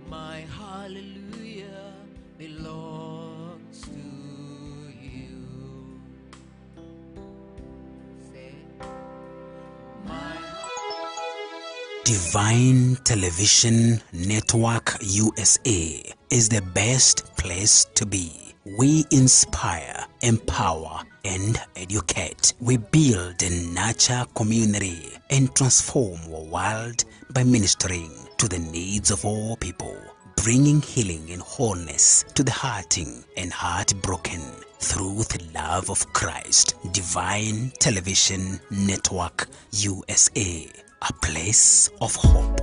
My hallelujah belongs to you. Say, my Divine Television Network USA is the best place to be. We inspire, empower, and educate. We build and nurture community and transform our world by ministering to the needs of all people, bringing healing and wholeness to the hurting and heartbroken through the love of Christ. Divine Television Network USA, a place of hope.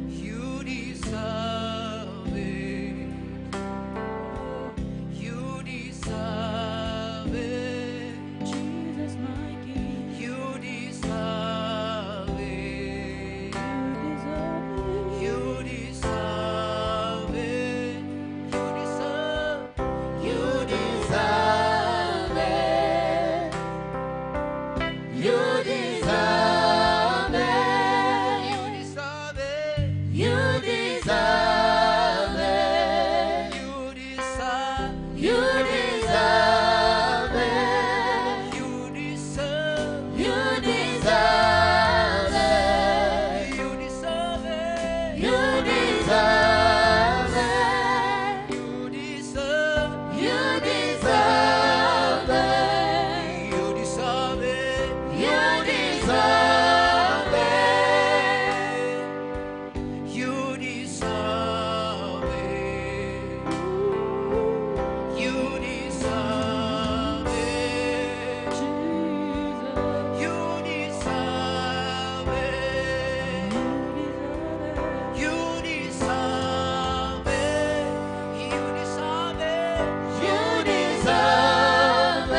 you deserve it. You deserve it. Jesus, my King, You deserve it. you You deserve it. deserve it. You deserve it. You deserve it. You deserve it. You deserve it. You deserve it. You deserve. You deserve it. You deserve it. You deserve it. You deserve. You deserve it. You deserve it. You deserve it. You deserve it. You deserve it. You deserve it. You deserve it. You deserve it. You deserve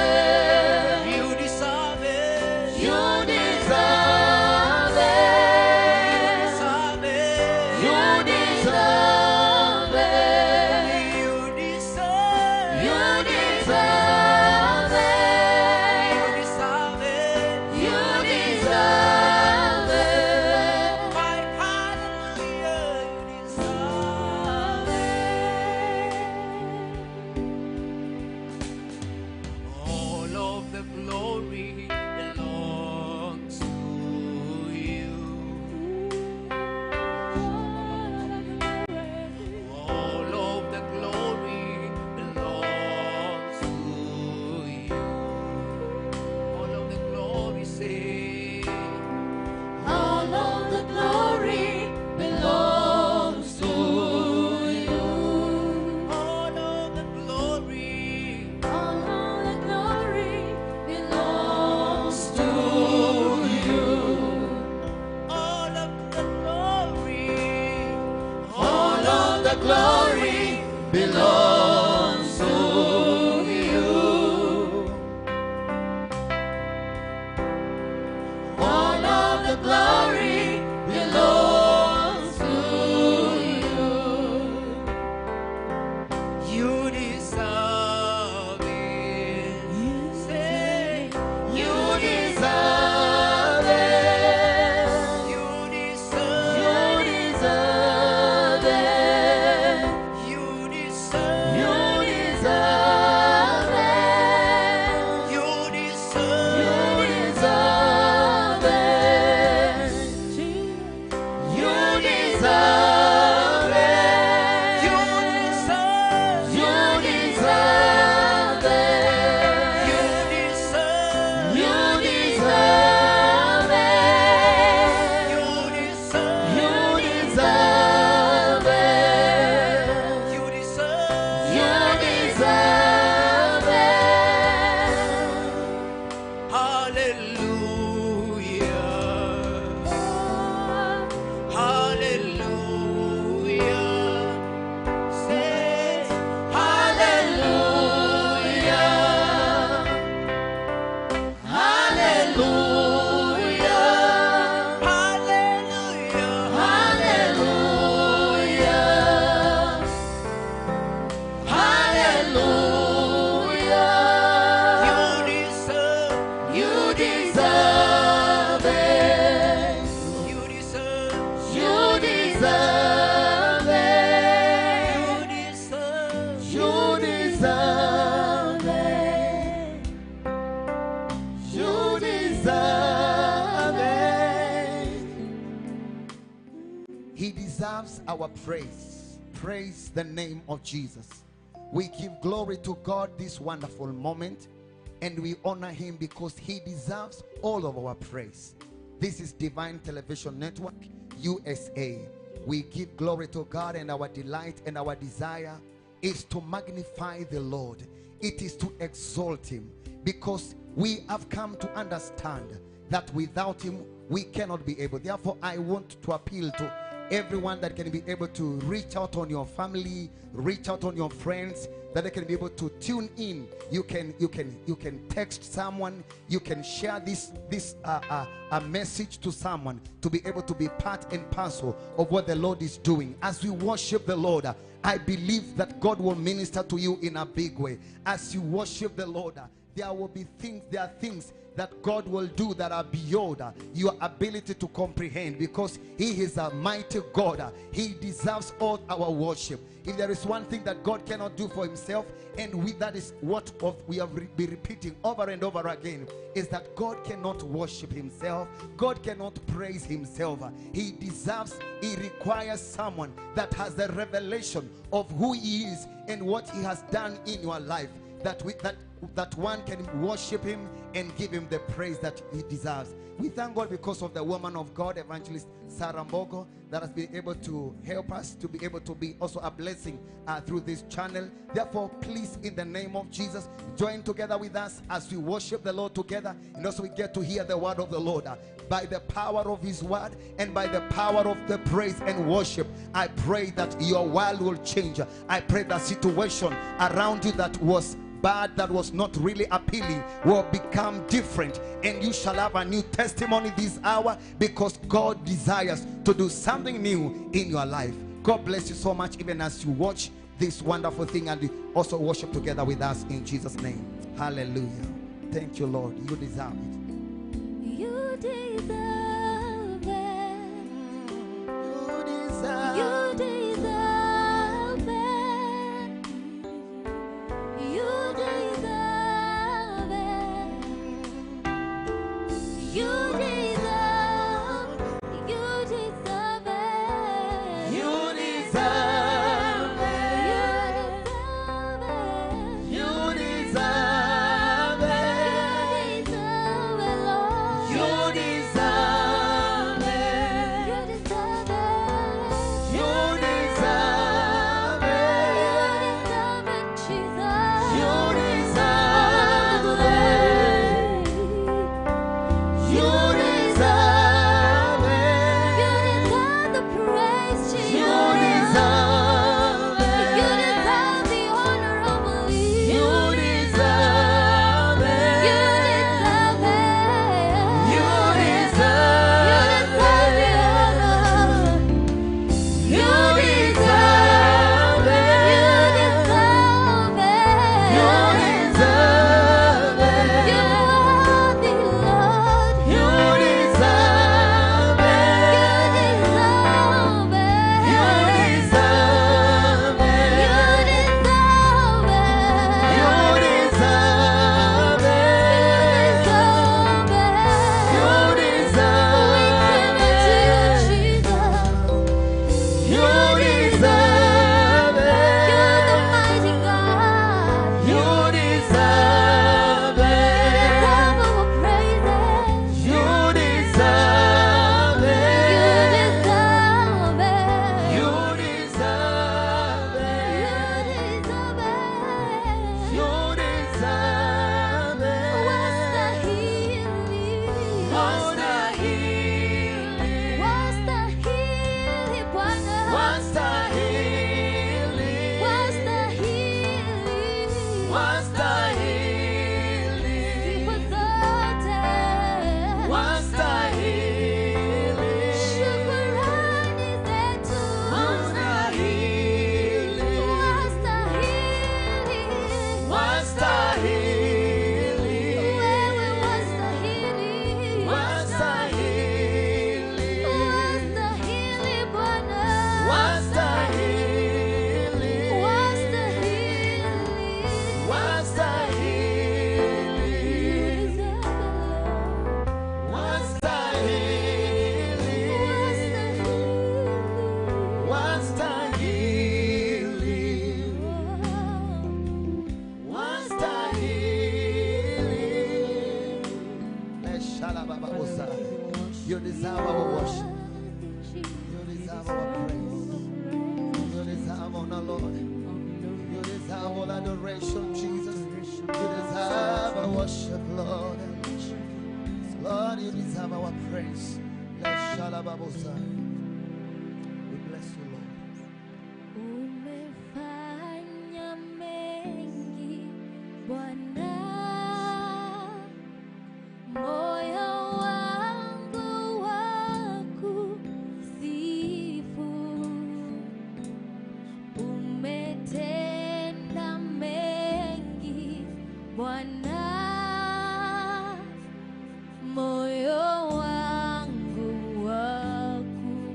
it. You deserve it. You deserve it. You deserve it. You deserve. You deserve it. You deserve it. My hallelujah, you deserve it. All of the glory belongs to you. All of the glory belongs to you. All of the glory, say. All of the glory belongs to you. All of the glory. All of the glory belongs to you. All of the glory. All of the glory belongs to you. All of the glory belongs to you. You deserve it. Say, you deserve it. You deserve. You deserve it. You deserve. You deserve it. You deserve. You deserve it. deserves our praise. Praise the name of Jesus. We give glory to God this wonderful moment, and we honor him because he deserves all of our praise. This is Divine Television Network USA. We give glory to God, and our delight and our desire is to magnify the Lord. It is to exalt him, because we have come to understand that without him we cannot be able. Therefore, I want to appeal to everyone that can be able to reach out on your family, reach out on your friends, that they can be able to tune in. You can text someone, you can share this a message to someone to be able to be part and parcel of what the Lord is doing. As we worship the Lord, I believe that God will minister to you in a big way. As you worship the Lord, there will be things, there are things that God will do that are beyond your ability to comprehend, because he is a mighty God. He deserves all our worship. If there is one thing that God cannot do for himself, and that is what we have been repeating over and over again, is that God cannot worship himself. God cannot praise himself. He deserves, he requires someone that has the revelation of who he is and what he has done in your life, that one can worship him and give him the praise that he deserves. We thank God because of the woman of God, Evangelist Sarah Mbogo, that has been able to help us to be able to be also a blessing through this channel. Therefore, please, in the name of Jesus, join together with us as we worship the Lord together, and also we get to hear the word of the Lord. By the power of his word and by the power of the praise and worship, I pray that your world will change. I pray that situation around you that was bad, that was not really appealing, will become different, and you shall have a new testimony this hour, because God desires to do something new in your life. God bless you so much, even as you watch this wonderful thing and also worship together with us in Jesus' name. Hallelujah. Thank you, Lord. You deserve it. You deserve it. You deserve You deserve it. You deserve it. You deserve. You deserve it. You deserve it. You deserve it. You deserve it. You deserve You deserve our worship. You deserve our praise. You deserve honor, Lord. You deserve all adoration, Jesus. You deserve our worship, Lord. Lord, you deserve our praise. Let's shalababosa. We bless you, Lord. Umefanya mengi Bwana, moyo wangu wakusifu. Umetenda mengi Bwana, moyo wangu wakusifu.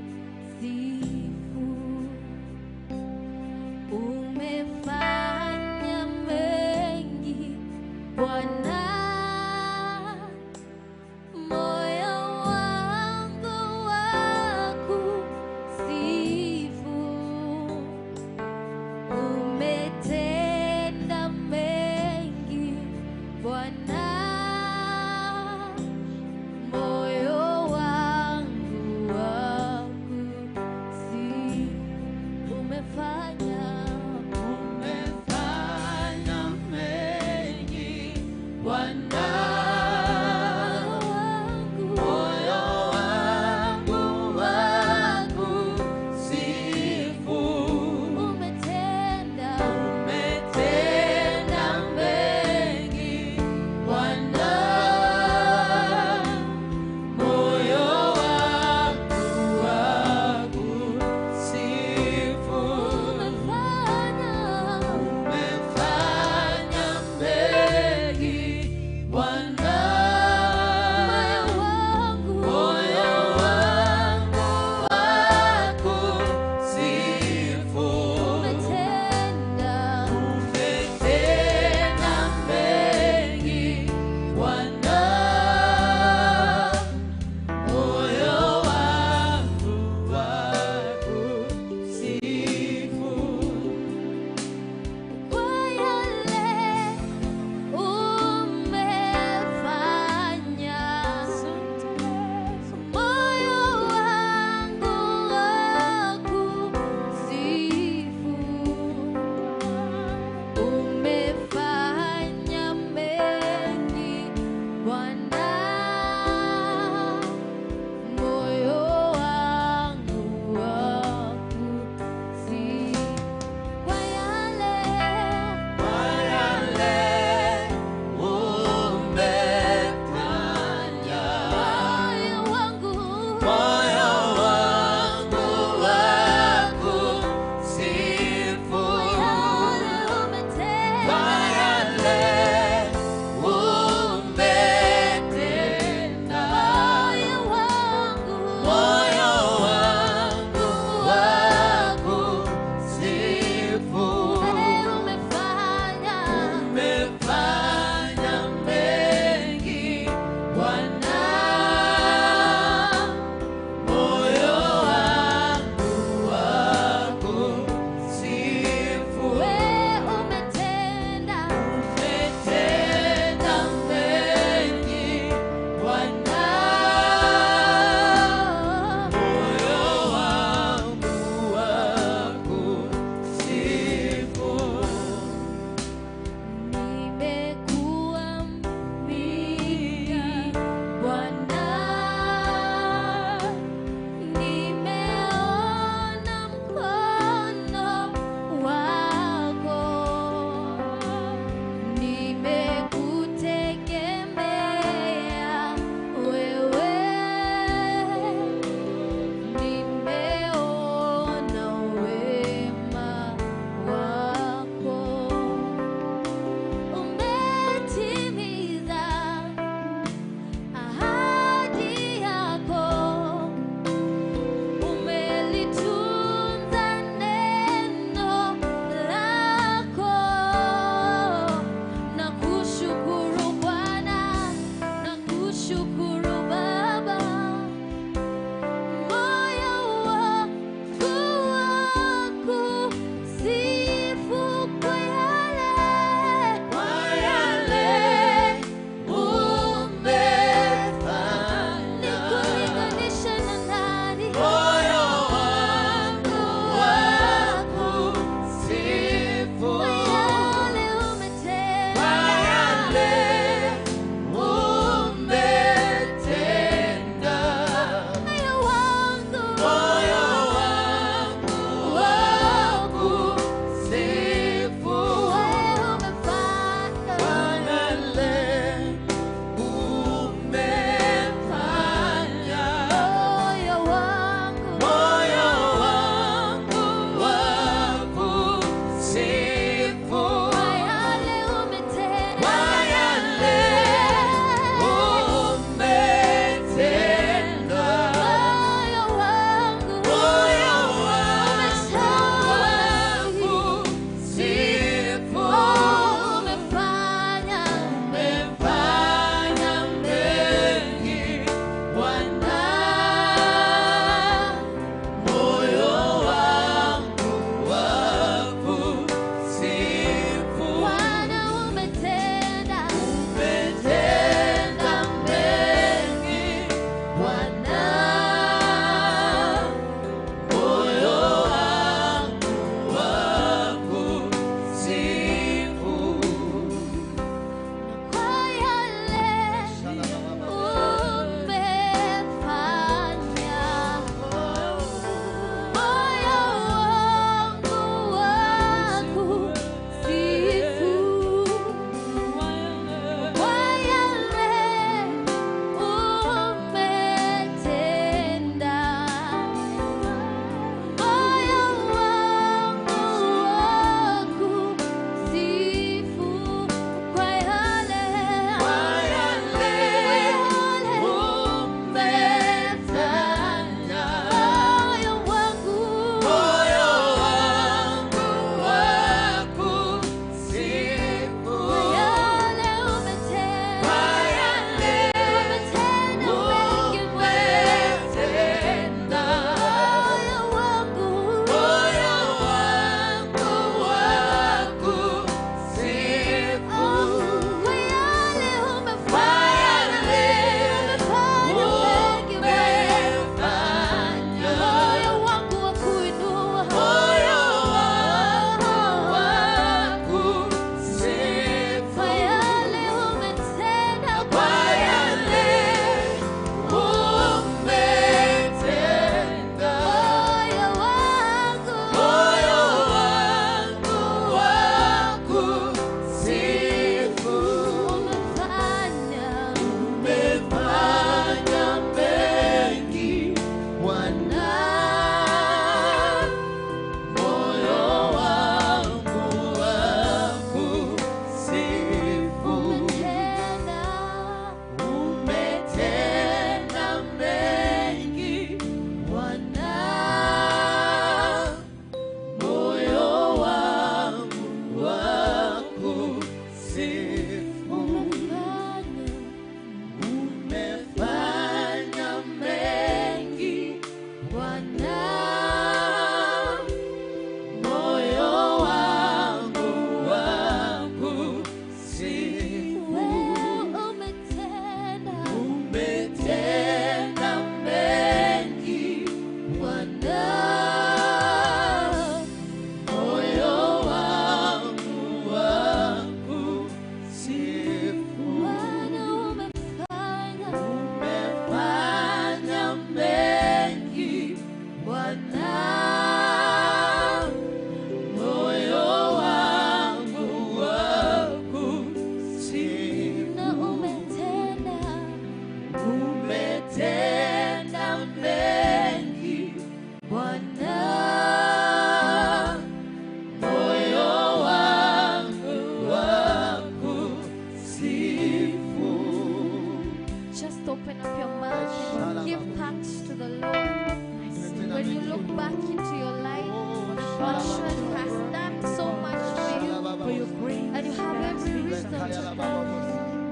has done so much for you. For your grace, And you have every reason to thank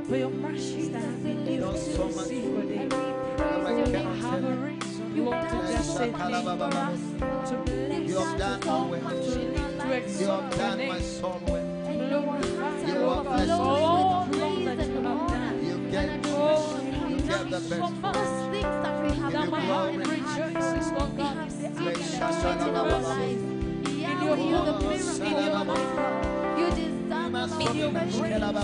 for your mercy that has been new so much every single day. and we praise your I name. have a reason, You've Lord, to done just so say much thank you for us. to bless You have done so well. much in our to lives. You exalt have your done my name. soul well. And your hearts You are have blessed overflowing all with praise that and you have honor. done. You And gave, Oh, adoration. you gave the best for us. Those things that we have Give you that my done heart glory. and rejoices, Lord we God, have in the seen actions demonstrated in our lives. in your Yahweh, you're the goodness, miracle in your worker. You deserve all our In your praise. grace, You deserve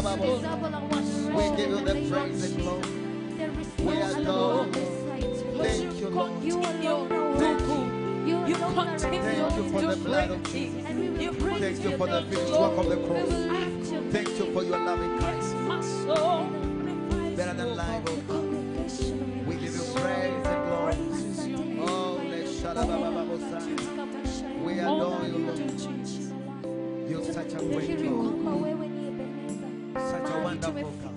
all our adoration. We give you In the name of praise and glory. Jesus. There is We no adore other God you. beside you. Thank you, Lord. You continue alone are to worthy. do. You You alone are continue Thank you for to the blood bring of things. and we will You praise Thank you your for the name. finished work of the We cross. will lift your Thank you for your loving kindness. Yes, my soul Better than life, oh God. We give you praise and glory. Oh, let's shut up. We adore you, Lord. You're such a great God. Such a wonderful God.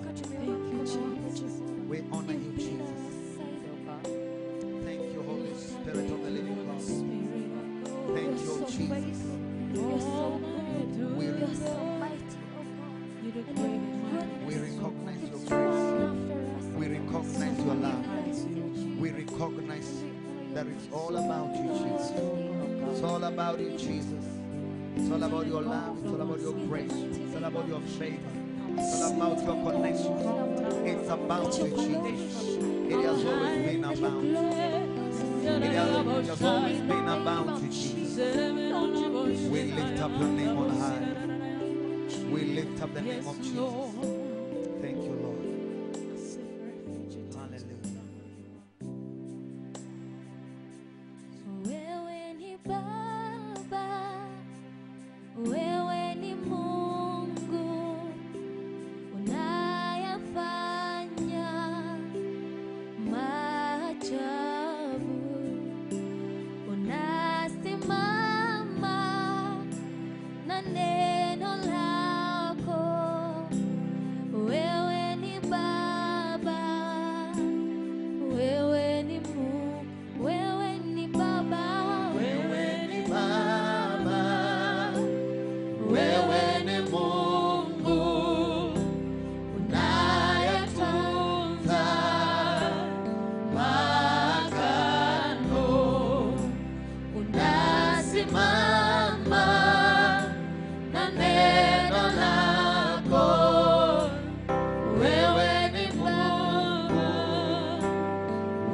We honor you, Jesus. Thank you, Holy Spirit of the living God. Thank you, Jesus. We recognize your grace. We recognize your love. We recognize that it's all about you, Jesus. It's all about you, Jesus. It's all about your love. It's all about your grace. It's all about your favor. It's all about your connection. It's about you, Jesus. It has always been about. It has always been about you, Jesus. We lift up your name on high. We lift up the name of Jesus. Thank you, Lord. Hallelujah. Wewe ni Baba, wewe ni Mungu, unayafanya maajabu, unasimama na neno lako. Wewe ni Baba, wewe ni Mungu, wewe ni Baba, Wewe ni Baba, wewe ni Mungu, unayetunza maagano, unasimama na neno lako. Wewe ni Mungu,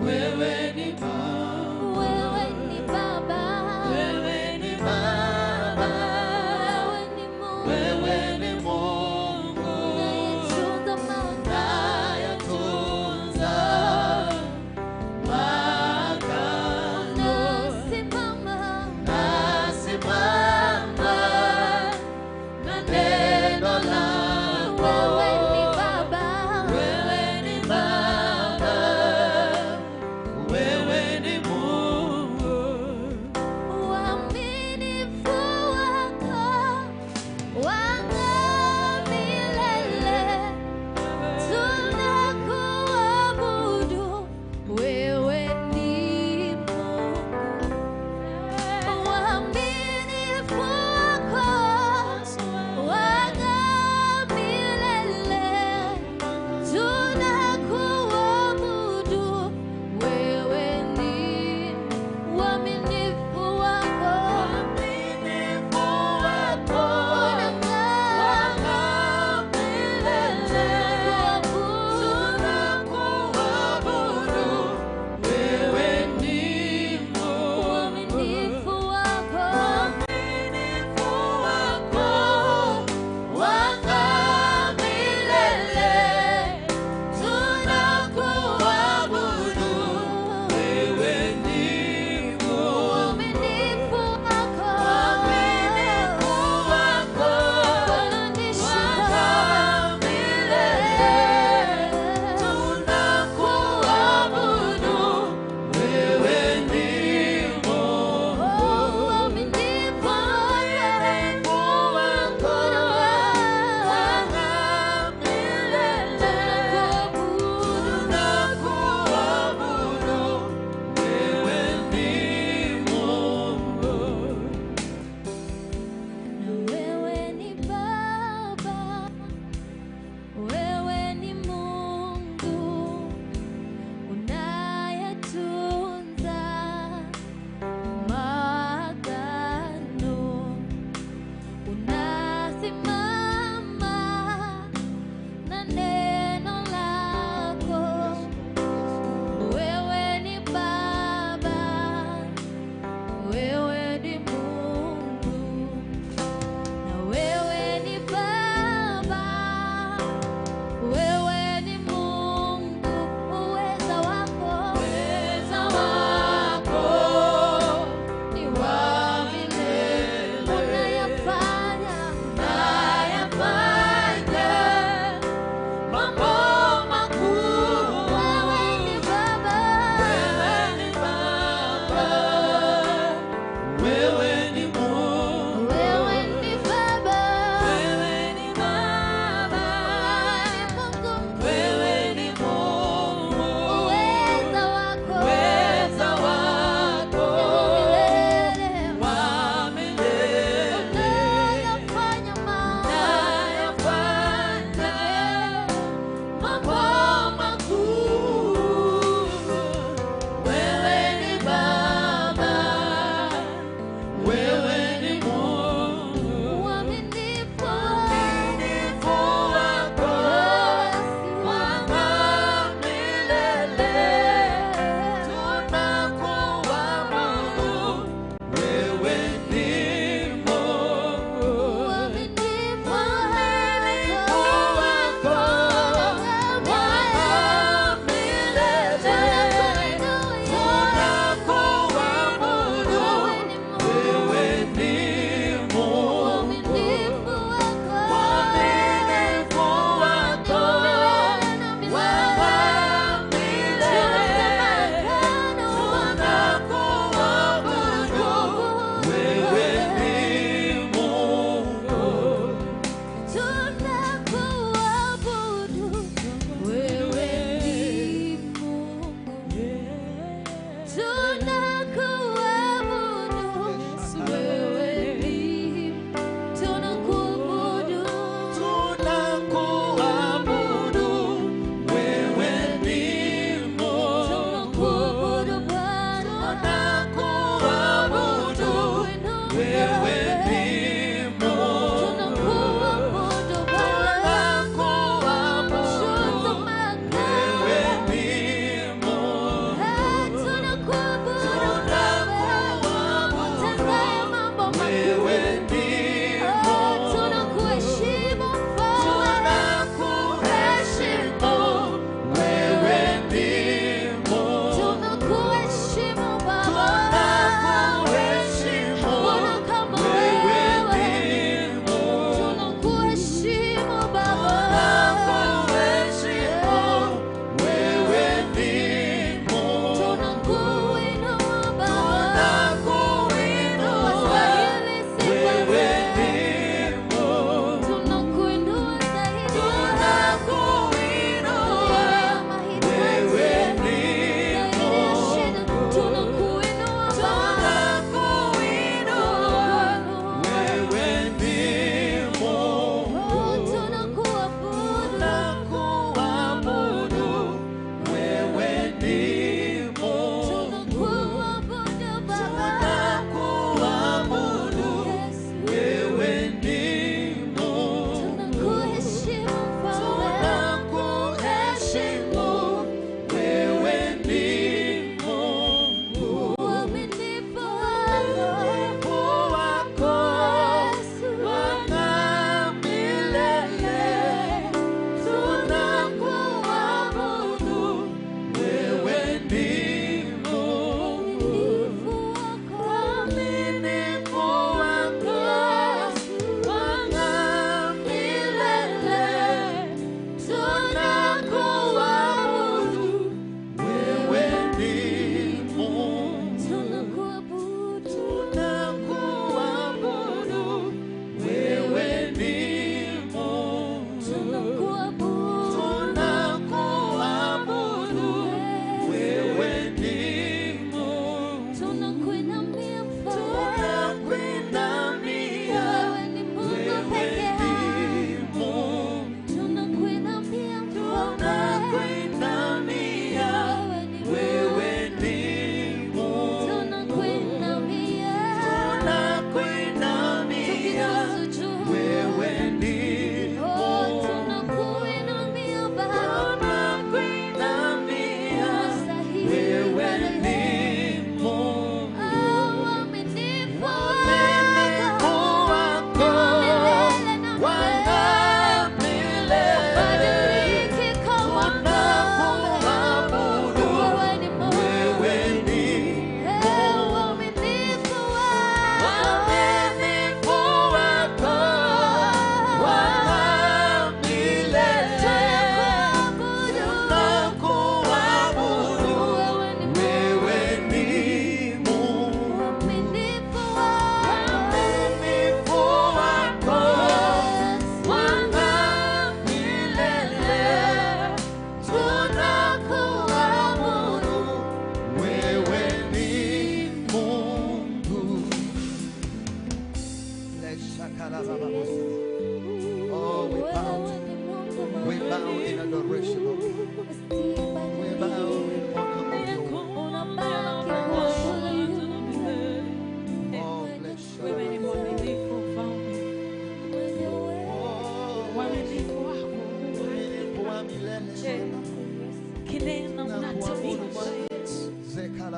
wewe ni Baba. wewe ni Baba, Wewe ni Baba, wewe ni Mungu, wewe ni Mungu, unayetunza maagano. unayetunza maagano, Unasimama unasimama na neno lako. wewe ni Baba, Wewe ni Baba, wewe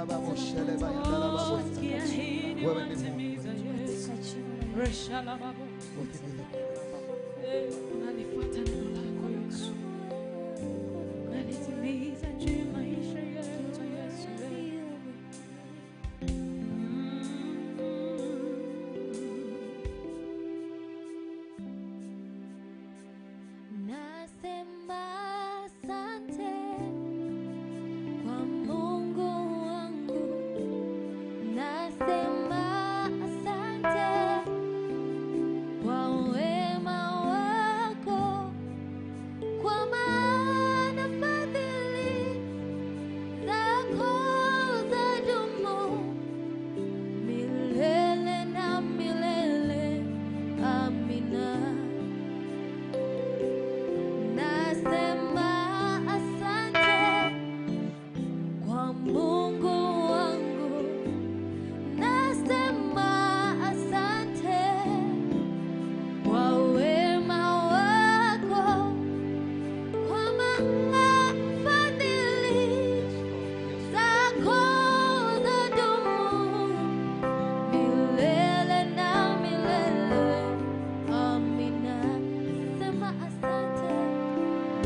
Wewe ni Mungu. Nalifuata neno lako Yesu, nalitimiza juu ya maisha yetu Yesu. Nasema asante kwa Mungu wangu, nasema asante kwa wema wako, kwa maana fadhili zako zadumu milele na milele. Amina. Nasema asante kwa Mungu wangu, nasema asante kwa wema wako, kwa maana fadhili zako zadumu milele na milele. Amina. Sema asante.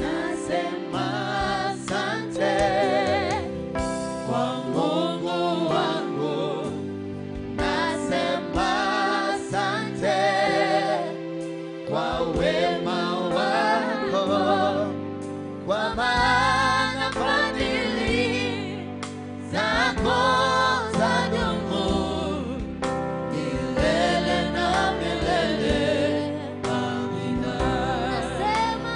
Nasema asante kwa Mungu wangu, nasema asante kwa wema wako, kwa maana fadhili zako zadumu milele na milele. Amina. Nasema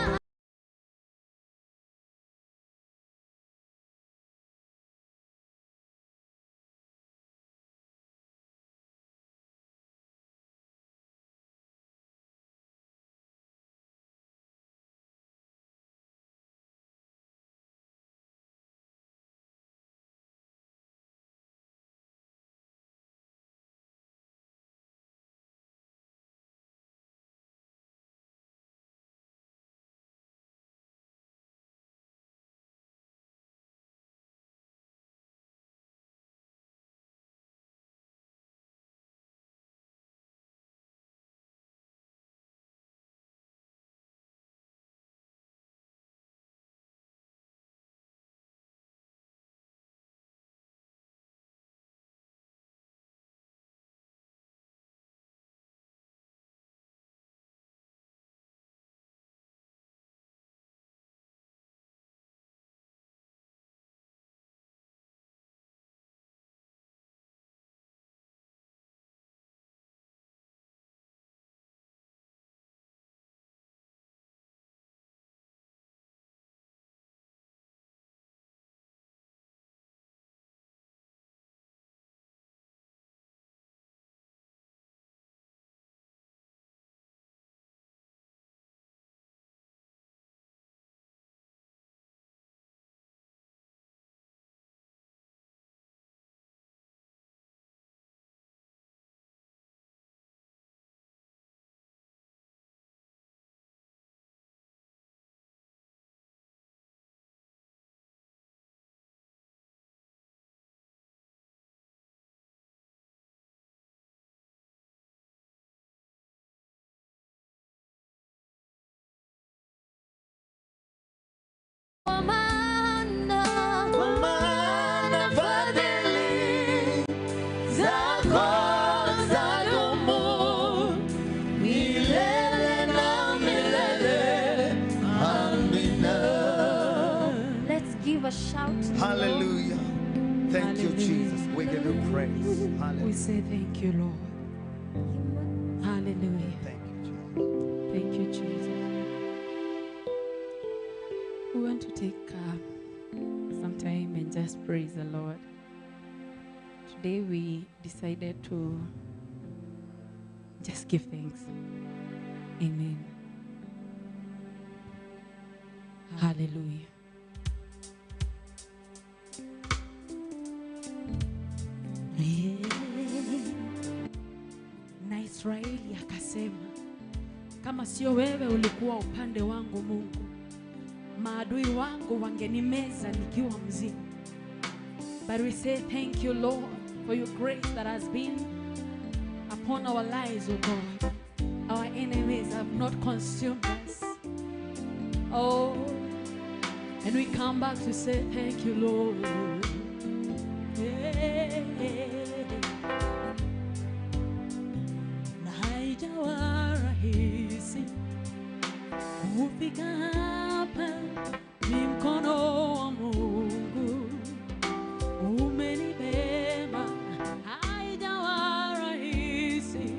kwa maana fadhili zako zadumu milele na milele. Amina. let's give a shout to the Lord. Hallelujah. Thank you, Jesus. We give you praise. We Hallelujah. say thank you, Lord. Hallelujah. Thank you, Jesus. Thank you, Jesus. We want to take some time and just praise the Lord. Today we decided to just give thanks. Amen. Hallelujah. Na Israeli akasema, kama sio wewe ulikuwa upande wangu Mungu, maadui wangu wangenimeza nikiwa mzima. But we say thank you, Lord, for your grace that has been upon our lives, oh God. Our enemies have not consumed us. Oh, and we come back to say thank you, Lord. Yeah. Na haijawa rahisi kufika hapa, ni mkono wa Mungu umenibeba. Haijawa rahisi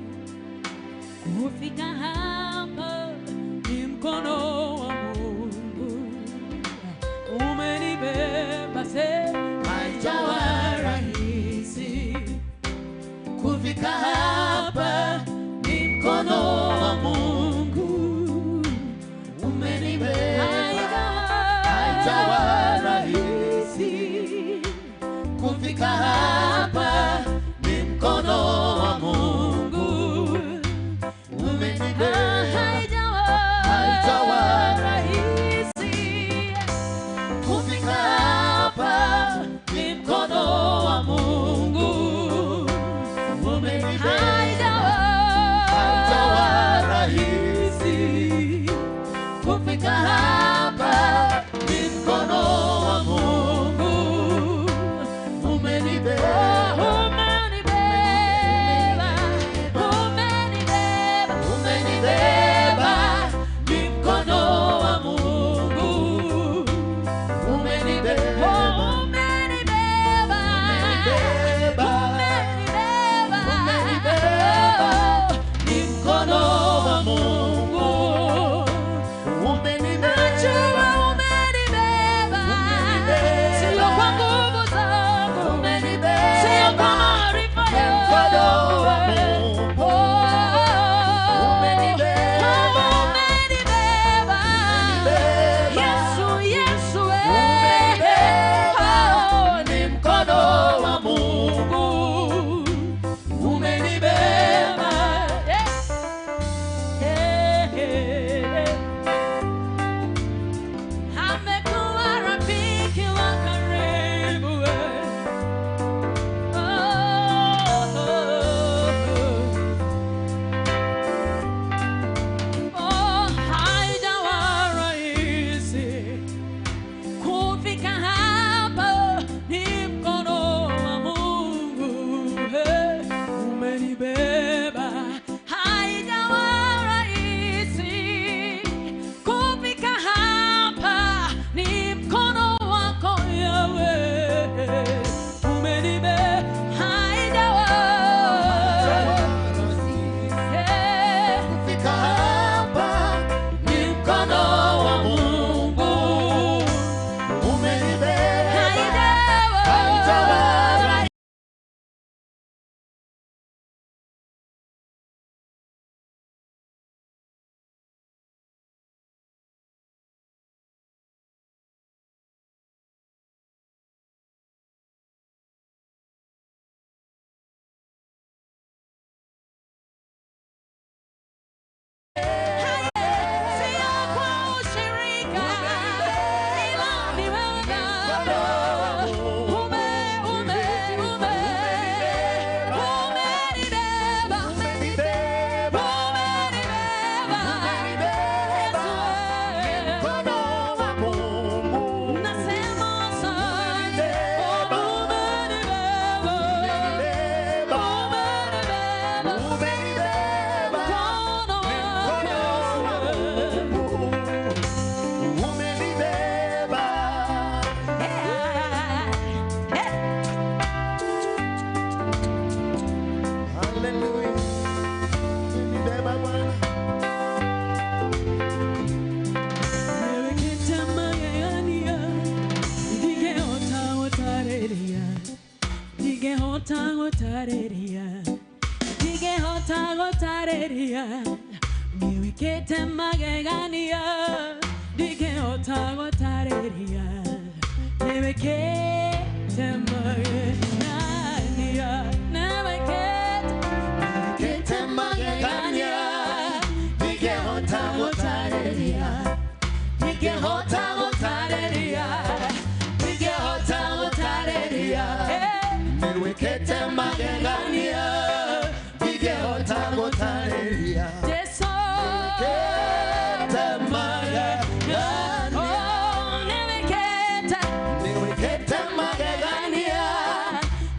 kufika hapa, ni mkono wa Mungu umenibeba. Haijawa rahisi kufika hapa, ni mkono wa Mungu umenibeba. Haijawa rahisi kufika hapa, ni mkono wa Mungu umenibeba. Haijawa rahisi kufika hapa, ni mkono wa Mungu umenibeba. Haijawa rahisi kufika hapa, ni mkono wa Mungu umenibeba. Hota, hota, hota, hota, hota, hota, hota, niwekete magegania ningehota gũtarĩria Yesu niwekete magegania niwekete magegania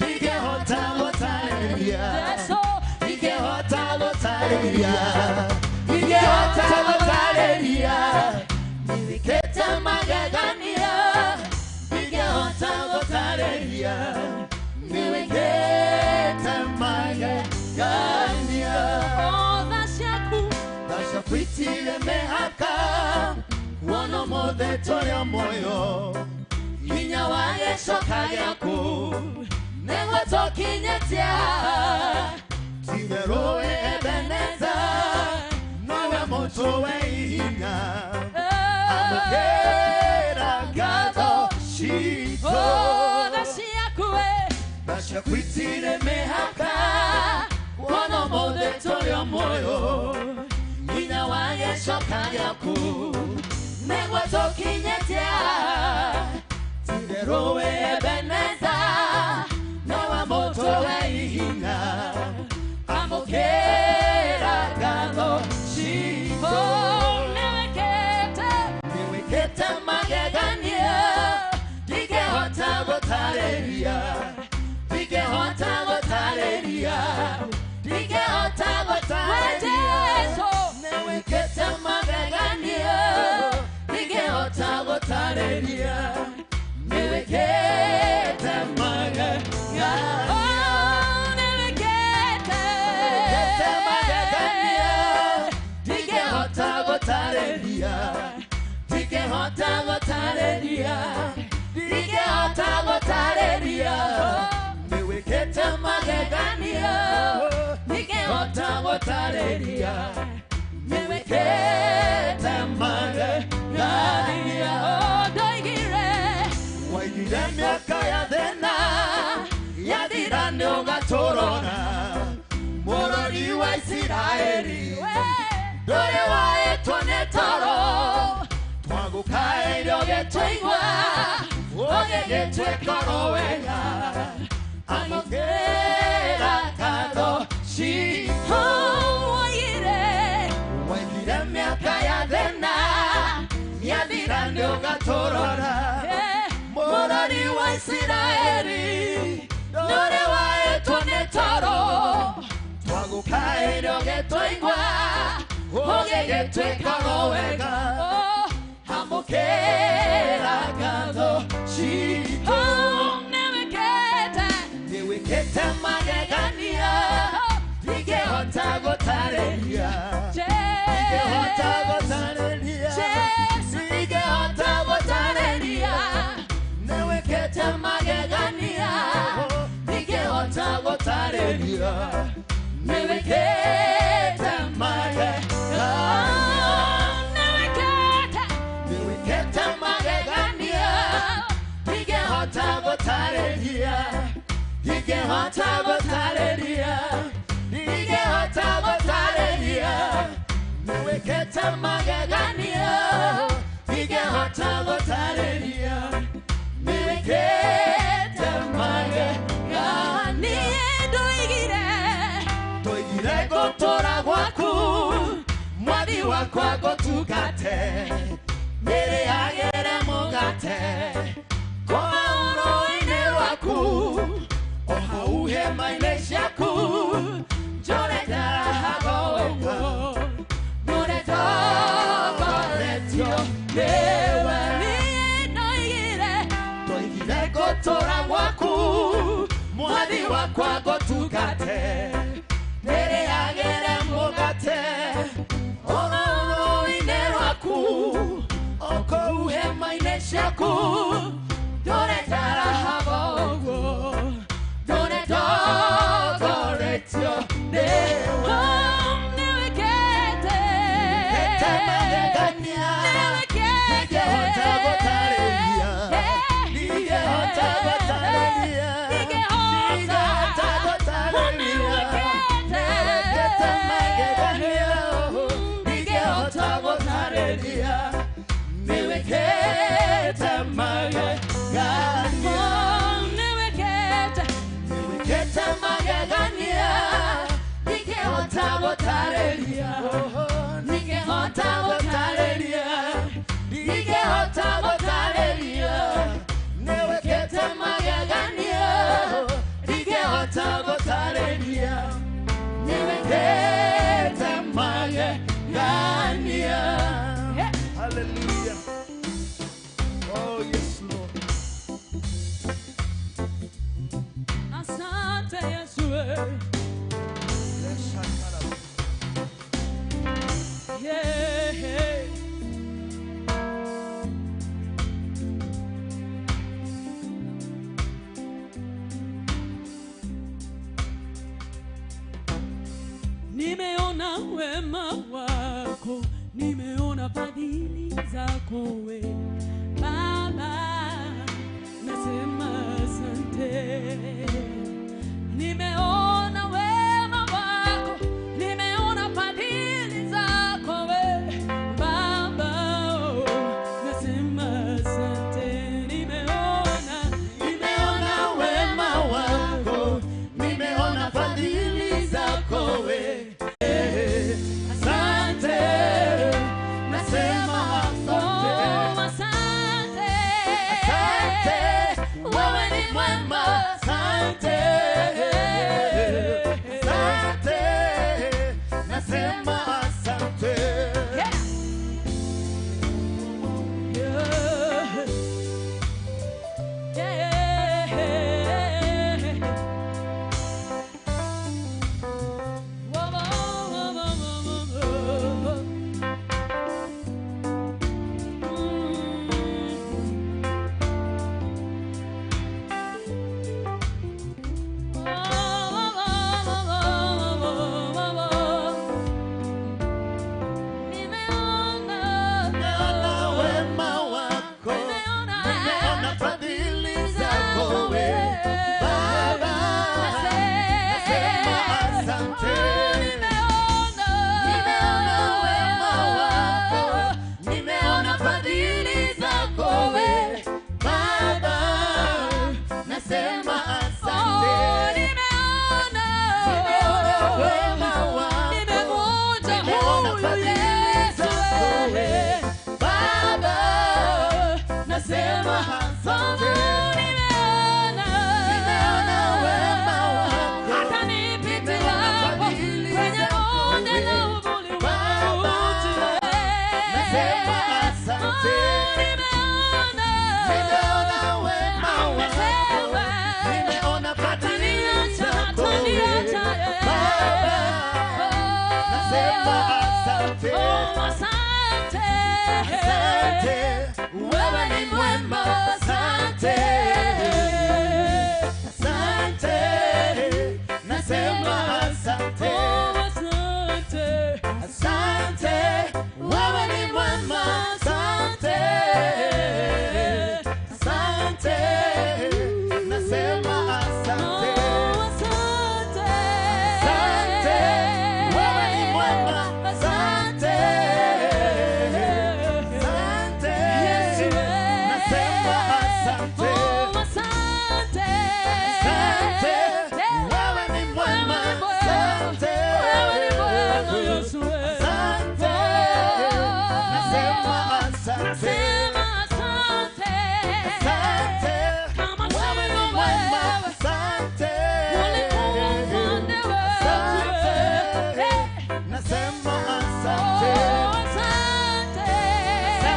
ningehota gũtarĩria ningehota gũtarĩria ningehota gũtarĩria niwekete magegania ningehota gũtarĩria niwekete magegania Dashakwitire mehaka wono mothe toria moyo hinya wa Yecoka gĩaku nĩguo tũkinyĩtia tigerowe Ebeneza nowe mũtũ we hinya amũkĩra ngatho citũ Dashakwitire mehaka wono mothe toria moyo hinya wa Yecoka gĩaku nĩguo tũkinyĩtia tigerowe Ebeneza nowe mũtũ we hinya amũkĩra ngatho citũ niwekete magegania ndingĩhota gũtarĩria ndingĩhota gũtarĩria ndingĩhota gũtarĩria niwekete magegania ndingĩhota gũtarĩria niwekete magegania niwekete magegania ndingĩhota gũtarĩria ndingĩhota gũtarĩria ndingĩhota gũtarĩria niwekete magegania ndingĩhota gũtarĩria niwekete magegania waigire mĩaka ya thĩna yathira nĩũgatũrona mũrori wa Isiraeli ndũrĩ waĩtwo nĩ toro twagũkaĩire ũgĩtũigua ũgĩgĩtwĩka wega amũkĩra ngatho citũ waigire mĩaka ya thĩna yathira nĩũgatũrora mũrori wa Isiraeli ndũrĩ waĩtwo nĩ toro twagũkaĩire ũgĩtũigua ũgĩgĩtwĩka wega amũkĩra ngatho citũ niwekete magegania ndingĩhota gũtarĩria ndingĩhota gũtarĩria ndingĩhota gũtarĩria niwekete magegania ndingĩhota gũtarĩria niwekete magegania niwekete magegania ndingĩhota gũtarĩria ndingĩhota gũtarĩria ndingĩhota gũtarĩria niwekete magegania ndingĩhota gũtarĩria niwekete magegania ndoigire gũtũũra gwaku mwathi wakwa ngũtungate ndĩrĩagĩre mũgate rũĩ-inĩ rwaku o hau hema-inĩ ciaku njũre ndarahaga ũguo ndũre ndogoretio nĩwe ndoigire gũtũũra gwaku mwathi wakwa ngũtungate ndĩrĩagĩre mũgate o rũĩ-inĩ rwaku o kũu hema-inĩ ciaku ndũre ndarahaga ũguo ndũre ndogoretio nĩwe niwekete magegania ndingĩhota gũtarĩria ndingĩhota gũtarĩria ndingĩhota gũtarĩria niwekete magegania ndingĩhota gũtarĩria niwekete magegania niwekete magegania ningehota gũtarĩria ningehota gũtarĩria ningehota gũtarĩria niwekete magegania ningehota gũtarĩria niwekete magegania. Hallelujah. Oh yes Lord. Asante Yesu. Yeah. Nimeona wema wako, nimeona fadhili zako we Baba, nasema asante. Nimeona wema wako, nimeona fadhili zako we Baba, nasema asante. Nimeona wema wako, nimeona fadhili zako we asante. Nasema asante. Asante. Asante. Wewe ni mwema. Asante. Asante. Nasema asante. Yeah. Wewe ni mwema. Asante. Asante. Nasema asante. Asante. Wewe ni mwema. Asante. Asante. Nasema asante. Asante. Wewe ni mwema. Asante. Asante. Nasema asante. Asante. Wewe ni mwema. Asante. Asante. Nasema asante. Asante. Wewe ni mwema. Asante. Asante. Nasema asante.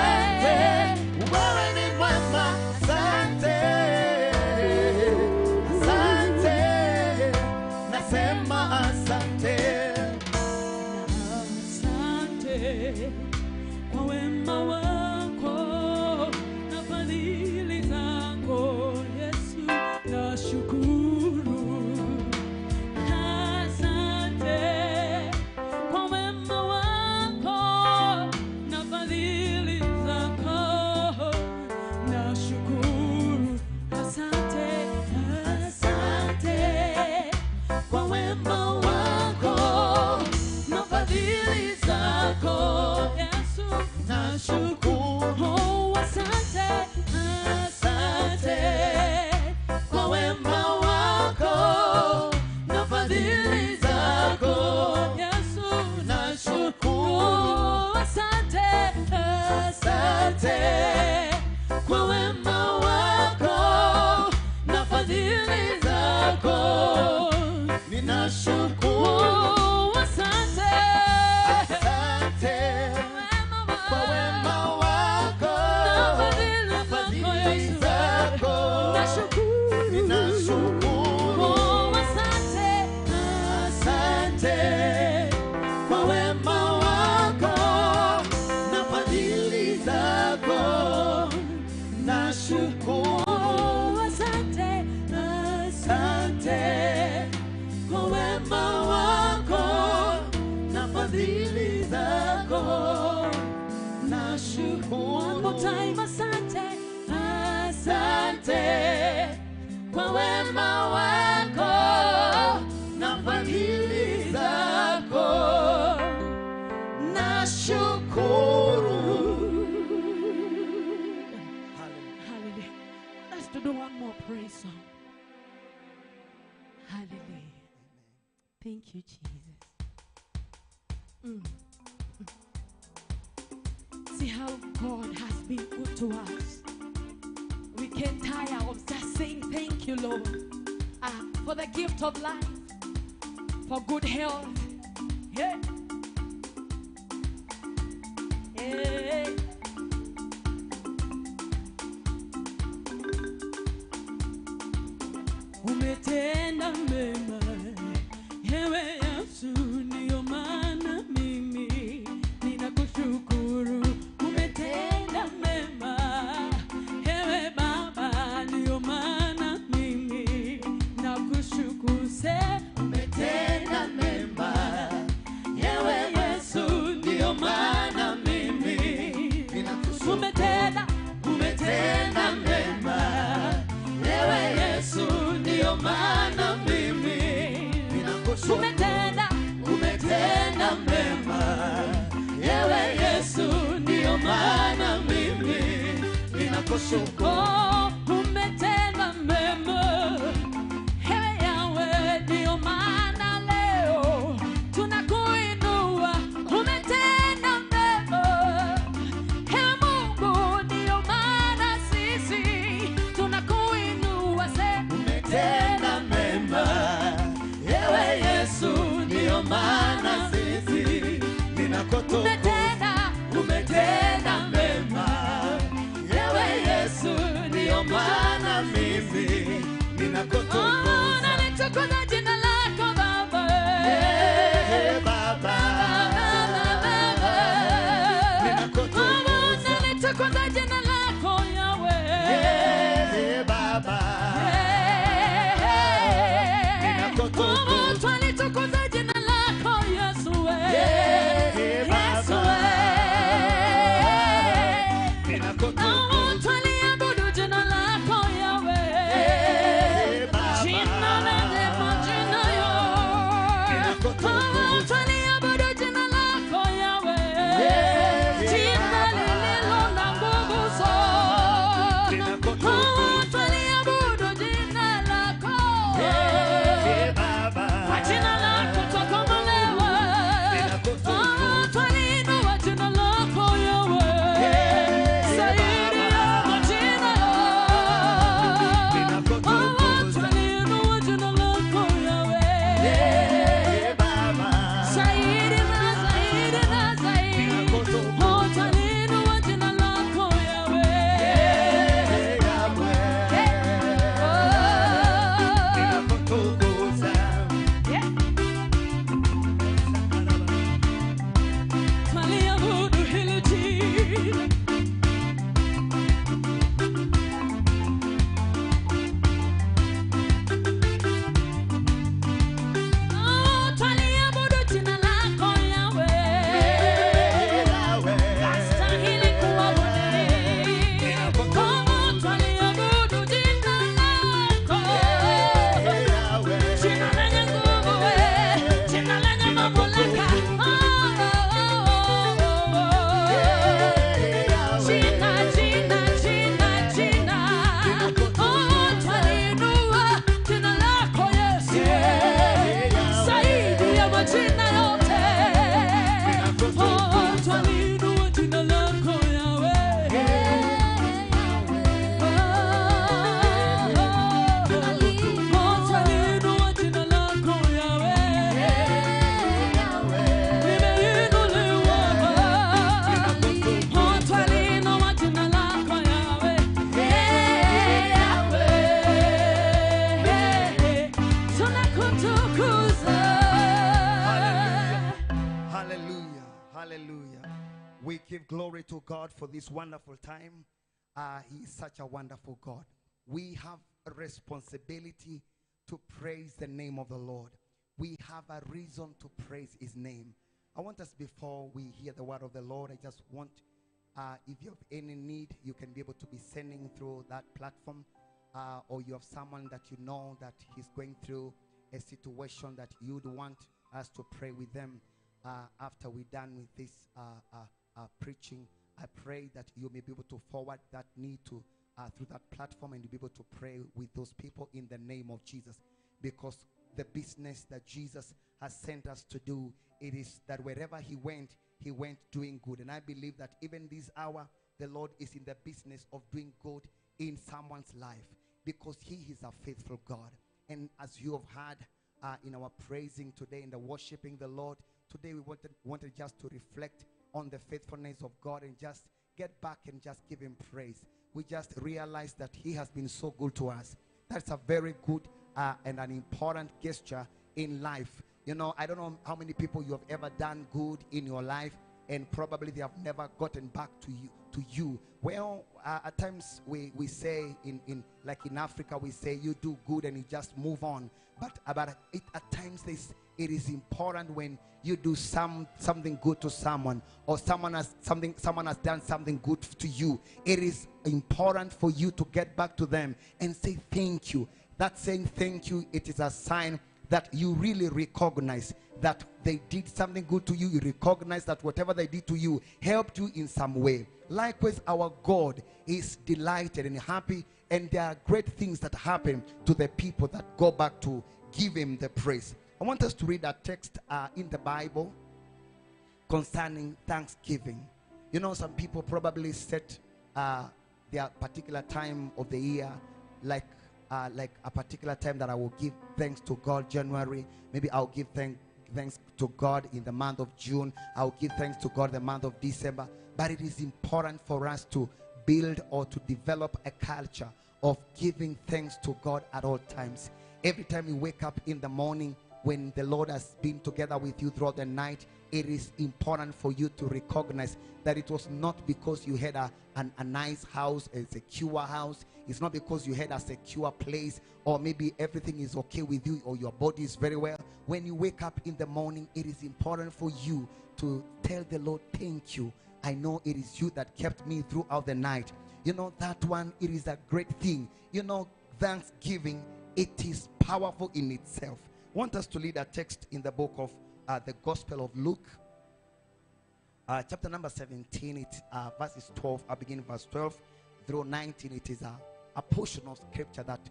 Asante. Wewe ni mwema. Asante. Asante. Nasema asante. Asante kwa wema wako na fadhili zako Yesu, nashukuru. Asante kwa wema wako na fadhili zako, nashukuru. Asante. Asante kwa wema wako One more time, asante, asante kwa wema wako na fadhili zako, nashukuru. Hallelujah. Let's do one more praise song. Hallelujah. Thank you, Jesus. See how God has been good to us. We can't tire of just saying thank you, Lord, for the gift of life, for good health. Yeah. Yeah. Umetenda mema, ewe Yesu, ndio maana mimi ninakushukuru. Umetenda mema, ewe Baba, ndio maana mimi nakushukuru. Umetenda mema, ewe Yesu, ndio maana mimi ninakushukuru. Umetenda mema, ewe Yesu, ndio maana mimi ninakushukuru. Umetenda mema, ewe Yesu, ndio maana mimi ninakushukuru. Umetenda mema, ewe Yahweh, ndio maana leo tunakuinua. Umetenda mema, ewe Mungu, ndio maana sisi tunakuinua. Umetenda mema, ewe Yesu, ndio maana sisi ninakutukuza. Umetenda mema, ewe Yesu, ndio maana mimi ninakutukuza. Nalitukuza jina lako Baba. Baba. Ninakutukuza. Nalitukuza jina lako Yahweh. Baba. Twalitukuza jina lako Yesu. Yesu. Twaliabudu jina lako Yahweh. Jina lenye majina yote. Twaliabudu jina lako Yahweh. Jina lililo na nguvu zote. Twaliabudu jina lako. Kwa jina lako twakombolewa. Twaliinua jina lako Yahweh. Zaidi ya majina yote. Twaliinua jina lako Yahweh. Zaidi na zaidi na zaidi. Twaliinua jina lako Yahweh. Twaliabudu hili jina. Twaliabudu jina lako Yahweh. Astahili kuabudiwa. Twaliabudu jina lako. Jina lenye nguvu, jina lenye mamlaka. Jina, jina, jina, jina. Twaliinua jina lako Yesu. Zaidi ya majina yote. Twaliinua jina lako Yahweh. Twaliinua jina lako Yahweh. Limeinuliwa. Twaliinua jina lako Yahweh. Tunakutukuza. Hallelujah. Hallelujah. We give glory to God for this wonderful time. He is such a wonderful God. We have a responsibility to praise the name of the Lord. We have a reason to praise his name. I want us, before we hear the word of the Lord, I just want If you have any need, you can be able to be sending through that platform, or you have someone that you know that he's going through a situation that you'd want us to pray with them after we're done with this preaching. I pray that you may be able to forward that need to through that platform, and you'll be able to pray with those people in the name of Jesus. Because the business that Jesus has sent us to do, it is that wherever he went doing good. And I believe that even this hour, the Lord is in the business of doing good in someone's life, because he is a faithful God. And as you have heard in our praising today, in the worshiping the Lord, today we wanted just to reflect on the faithfulness of God and just get back and just give him praise. We just realized that he has been so good to us. That's a very good and an important gesture in life. You know, I don't know how many people you have ever done good in your life, and probably they have never gotten back to you. Well, at times we say in like in Africa, we say you do good and you just move on. But at times it is important when you do something good to someone, or someone has done something good to you. It is important for you to get back to them and say thank you. That saying thank you, it is a sign that you really recognize that they did something good to you. You recognize that whatever they did to you helped you in some way. Likewise, our God is delighted and happy, and there are great things that happen to the people that go back to give him the praise. I want us to read a text in the Bible concerning Thanksgiving. You know, some people probably set their particular time of the year, like a particular time that I will give thanks to God. January, maybe I'll give thanks to God in the month of June. I'll give thanks to God in the month of December. But it is important for us to build or to develop a culture of giving thanks to God at all times. Every time you wake up in the morning, when the Lord has been together with you throughout the night, it is important for you to recognize that it was not because you had a nice house, a secure house. It's not because you had a secure place, or maybe everything is okay with you, or your body is very well. When you wake up in the morning, it is important for you to tell the Lord, thank you. I know it is you that kept me throughout the night. You know, that one, it is a great thing. You know, Thanksgiving, it is powerful in itself. I want us to read a text in the book of the Gospel of Luke, chapter number 17, verses 12. I begin verse 12 through 19. It is a portion of scripture that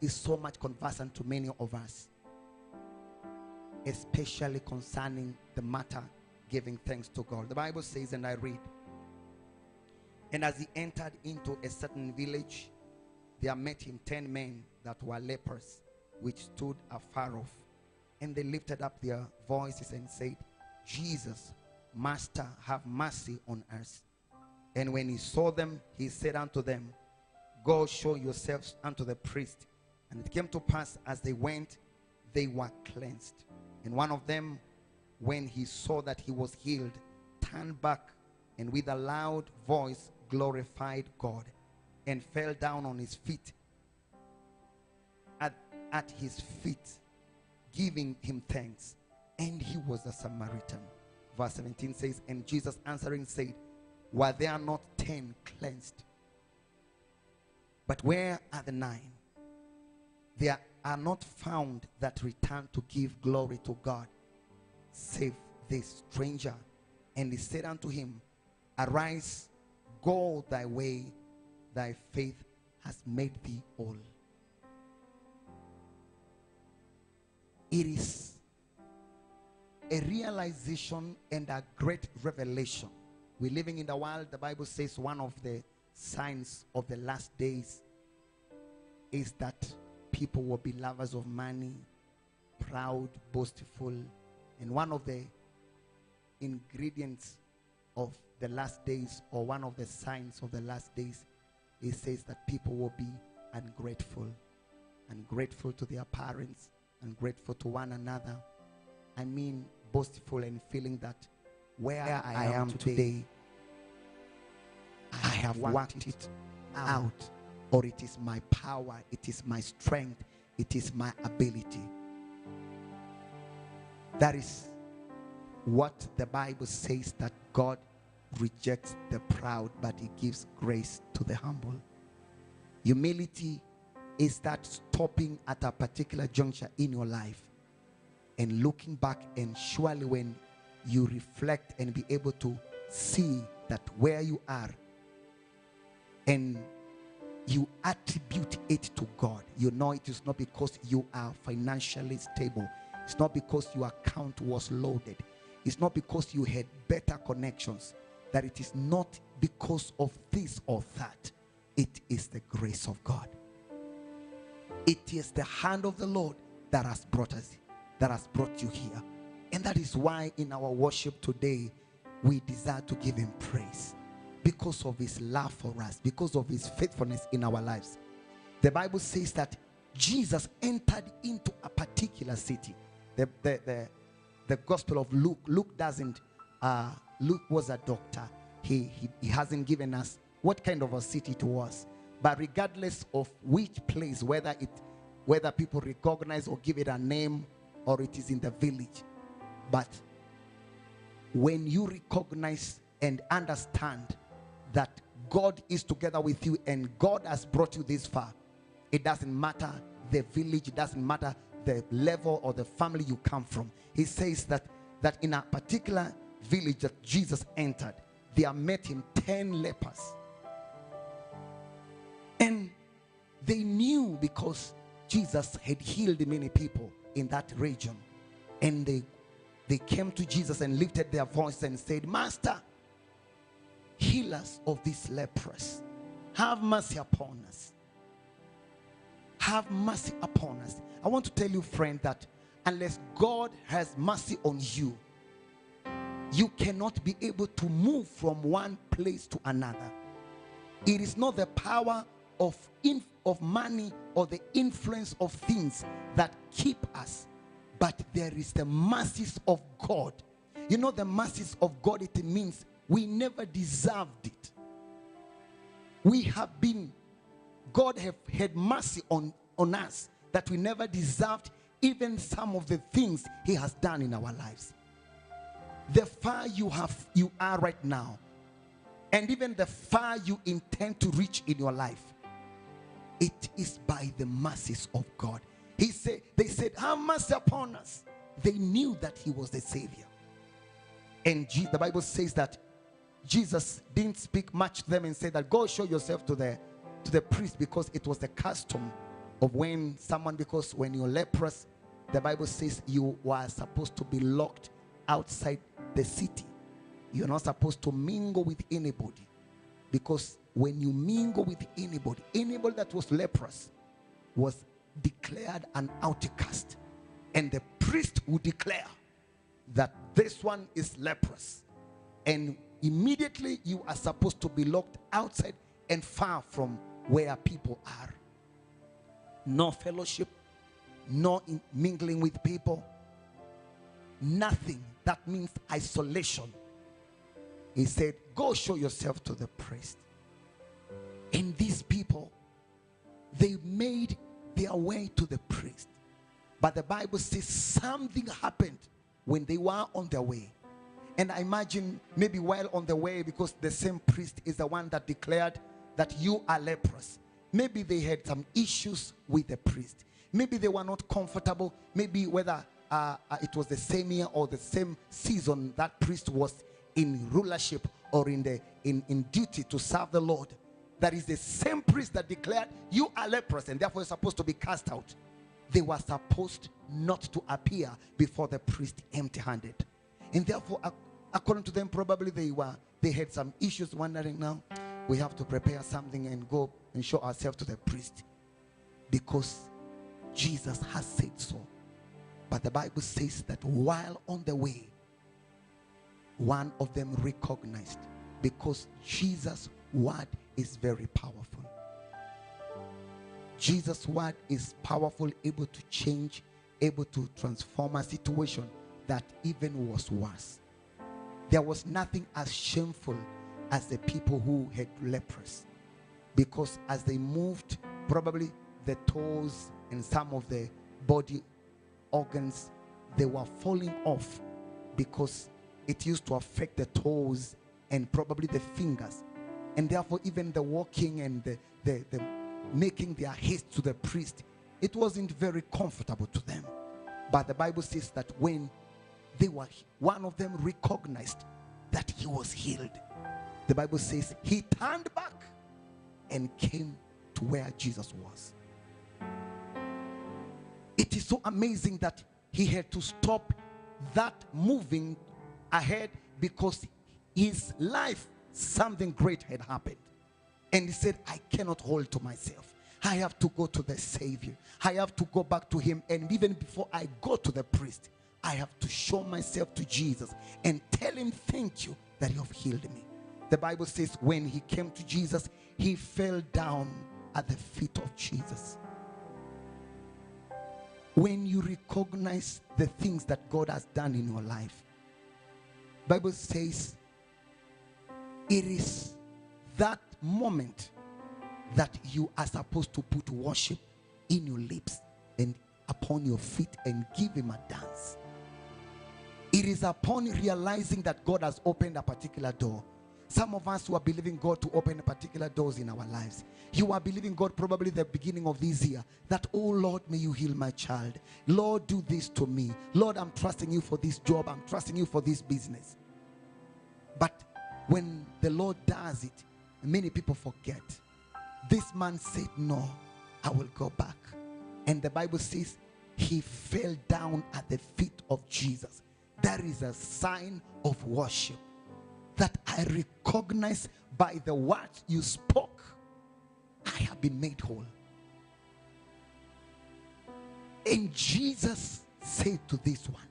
is so much conversant to many of us, especially concerning the matter giving thanks to God. The Bible says, and I read, and as he entered into a certain village, there met him 10 men that were lepers, which stood afar off. And they lifted up their voices and said, Jesus, Master, have mercy on us. And when he saw them, he said unto them, Go show yourselves unto the priest. And it came to pass, as they went, they were cleansed. And one of them, when he saw that he was healed, turned back, and with a loud voice glorified God, and fell down on his feet at his feet, giving him thanks. And he was a Samaritan. Verse 17 says, and Jesus answering said, were there not 10 cleansed? But where are the 9? There are not found that return to give glory to God, save this stranger. And he said unto him, arise, go thy way, thy faith has made thee whole. It is a realization and a great revelation. We're living in the world, the Bible says one of the signs of the last days is that people will be lovers of money, proud, boastful. And one of the ingredients of the last days, or one of the signs of the last days, it says that people will be ungrateful to their parents, ungrateful to one another. I mean, boastful and feeling that where I am today, I have worked it out, or it is my power, it is my strength, it is my ability. That is what the Bible says that God rejects the proud, but he gives grace to the humble. Humility is that stopping at a particular juncture in your life and looking back, and surely when you reflect and be able to see that where you are and you attribute it to God. You know it is not because you are financially stable. It's not because your account was loaded. It's not because you had better connections. That it is not because of this or that. It is the grace of God. It is the hand of the Lord that has brought us, that has brought you here. And that is why in our worship today, we desire to give him praise. Because of his love for us, because of his faithfulness in our lives. The Bible says that Jesus entered into a particular city. The Gospel of Luke, Luke was a doctor. He hasn't given us what kind of a city it was. But regardless of which place, whether people recognize or give it a name, or it is in the village. But when you recognize and understand that God is together with you and God has brought you this far, it doesn't matter the village, it doesn't matter the level or the family you come from. He says that in a particular village that Jesus entered, there met him 10 lepers. And they knew, because Jesus had healed many people in that region. And they came to Jesus and lifted their voice and said, Master, heal us of these lepers. Have mercy upon us. Have mercy upon us. I want to tell you, friend, that unless God has mercy on you, you cannot be able to move from one place to another. It is not the power of money or the influence of things that keep us, but there is the mercies of God. You know, the mercies of God, it means we never deserved it. God have had mercy on us that we never deserved even some of the things he has done in our lives. The far you are right now, and even the far you intend to reach in your life, it is by the mercies of God. They said, have mercy upon us. They knew that he was the Savior. And the Bible says that Jesus didn't speak much to them and say that go show yourself to the priest, because it was the custom of because when you're leprous, the Bible says you were supposed to be locked outside the city. You're not supposed to mingle with anybody, because when you mingle with anybody that was leprous was declared an outcast, and the priest would declare that this one is leprous, and immediately you are supposed to be locked outside and far from where people are. No fellowship, no mingling with people, nothing. That means isolation. He said, go show yourself to the priest. And these people, they made their way to the priest. But the Bible says something happened when they were on their way. And I imagine maybe while on the way, because the same priest is the one that declared that you are leprous. Maybe they had some issues with the priest. Maybe they were not comfortable. Maybe whether it was the same year or the same season that priest was in rulership or in duty to serve the Lord. That is the same priest that declared you are leprous and therefore you're supposed to be cast out. They were supposed not to appear before the priest empty-handed. And therefore, according to them, probably they had some issues, wondering, now we have to prepare something and go and show ourselves to the priest, because Jesus has said so. But the Bible says that while on the way, one of them recognized, because Jesus' word is very powerful. Jesus' word is powerful, able to change, able to transform a situation that even was worse. There was nothing as shameful as the people who had lepers, because as they moved, probably the toes and some of the body organs, they were falling off, because it used to affect the toes and probably the fingers. And therefore, even the walking and the making their haste to the priest, it wasn't very comfortable to them. But the Bible says that when they were, one of them recognized that he was healed. The Bible says he turned back and came to where Jesus was. It is so amazing that he had to stop that moving ahead because his life, something great had happened. And he said, I cannot hold to myself. I have to go to the Savior. I have to go back to him. And even before I go to the priest, I have to show myself to Jesus and tell him thank you that you have healed me. The Bible says when he came to Jesus, he fell down at the feet of Jesus. When you recognize the things that God has done in your life, Bible says it is that moment that you are supposed to put worship in your lips and upon your feet and give him a dance. It is upon realizing that God has opened a particular door. Some of us who are believing God to open particular doors in our lives. You are believing God probably the beginning of this year that, oh Lord, may you heal my child. Lord, do this to me. Lord, I'm trusting you for this job. I'm trusting you for this business. But when the Lord does it, many people forget. This man said, no, I will go back. And the Bible says he fell down at the feet of Jesus. That is a sign of worship. That I recognize by the words you spoke, I have been made whole. And Jesus said to this one,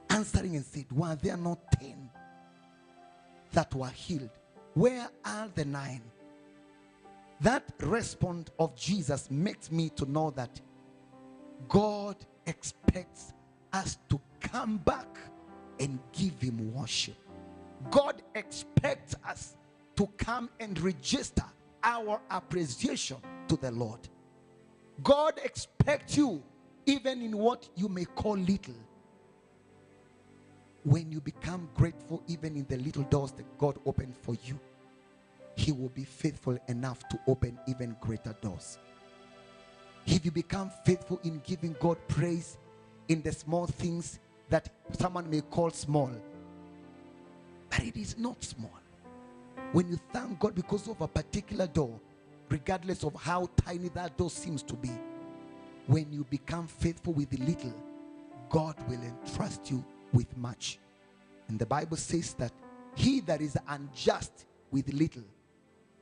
answering and said, were there not 10 that were healed? Where are the 9? That response of Jesus makes me to know that God expects us to come back and give him worship. God expects us to come and register our appreciation to the Lord. God expects you, even in what you may call little. When you become grateful, even in the little doors that God opened for you, he will be faithful enough to open even greater doors. If you become faithful in giving God praise in the small things that someone may call small, but it is not small. When you thank God because of a particular door, regardless of how tiny that door seems to be, when you become faithful with the little, God will entrust you with much. And the Bible says that he that is unjust with little,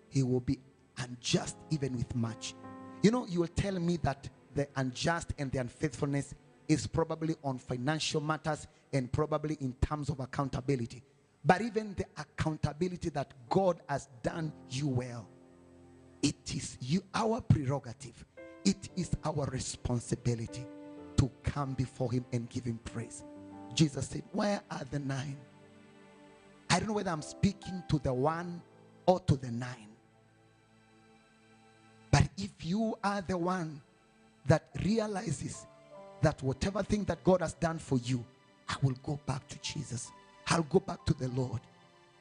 he will be unjust even with much. You know, you will tell me that the unjust and the unfaithfulness is probably on financial matters and probably in terms of accountability. But even the accountability that God has done you well, it is our prerogative. It is our responsibility to come before him and give him praise. Jesus said, where are the 9? I don't know whether I'm speaking to the 1 or to the 9. But if you are the one that realizes that whatever thing that God has done for you, I will go back to Jesus. I'll go back to the Lord.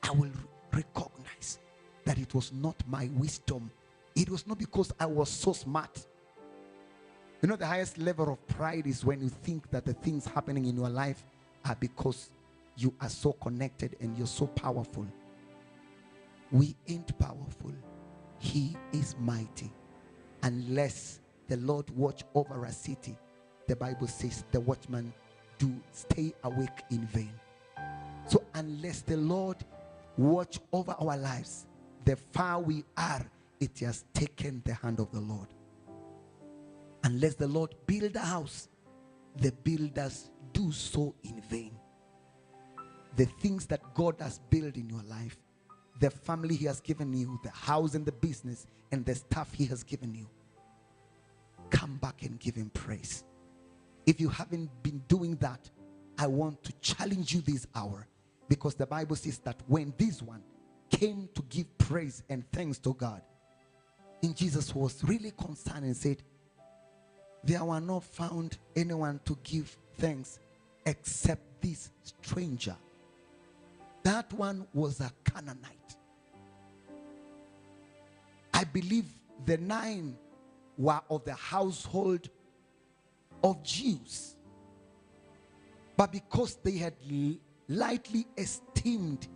I will recognize that it was not my wisdom. It was not because I was so smart. You know, the highest level of pride is when you think that the things happening in your life are because you are so connected and you're so powerful. We ain't powerful. He is mighty. Unless the Lord watch over a city, the Bible says the watchman do stay awake in vain. So unless the Lord watch over our lives, the far we are, it has taken the hand of the Lord. Unless the Lord build a house, the builders do so in vain. The things that God has built in your life, the family he has given you, the house and the business and the stuff he has given you, come back and give him praise. If you haven't been doing that, I want to challenge you this hour, because the Bible says that when this one came to give praise and thanks to God, and Jesus was really concerned and said, there were not found anyone to give thanks except this stranger. That one was a Canaanite. I believe the 9 were of the household of Jews. But because they had lightly esteemed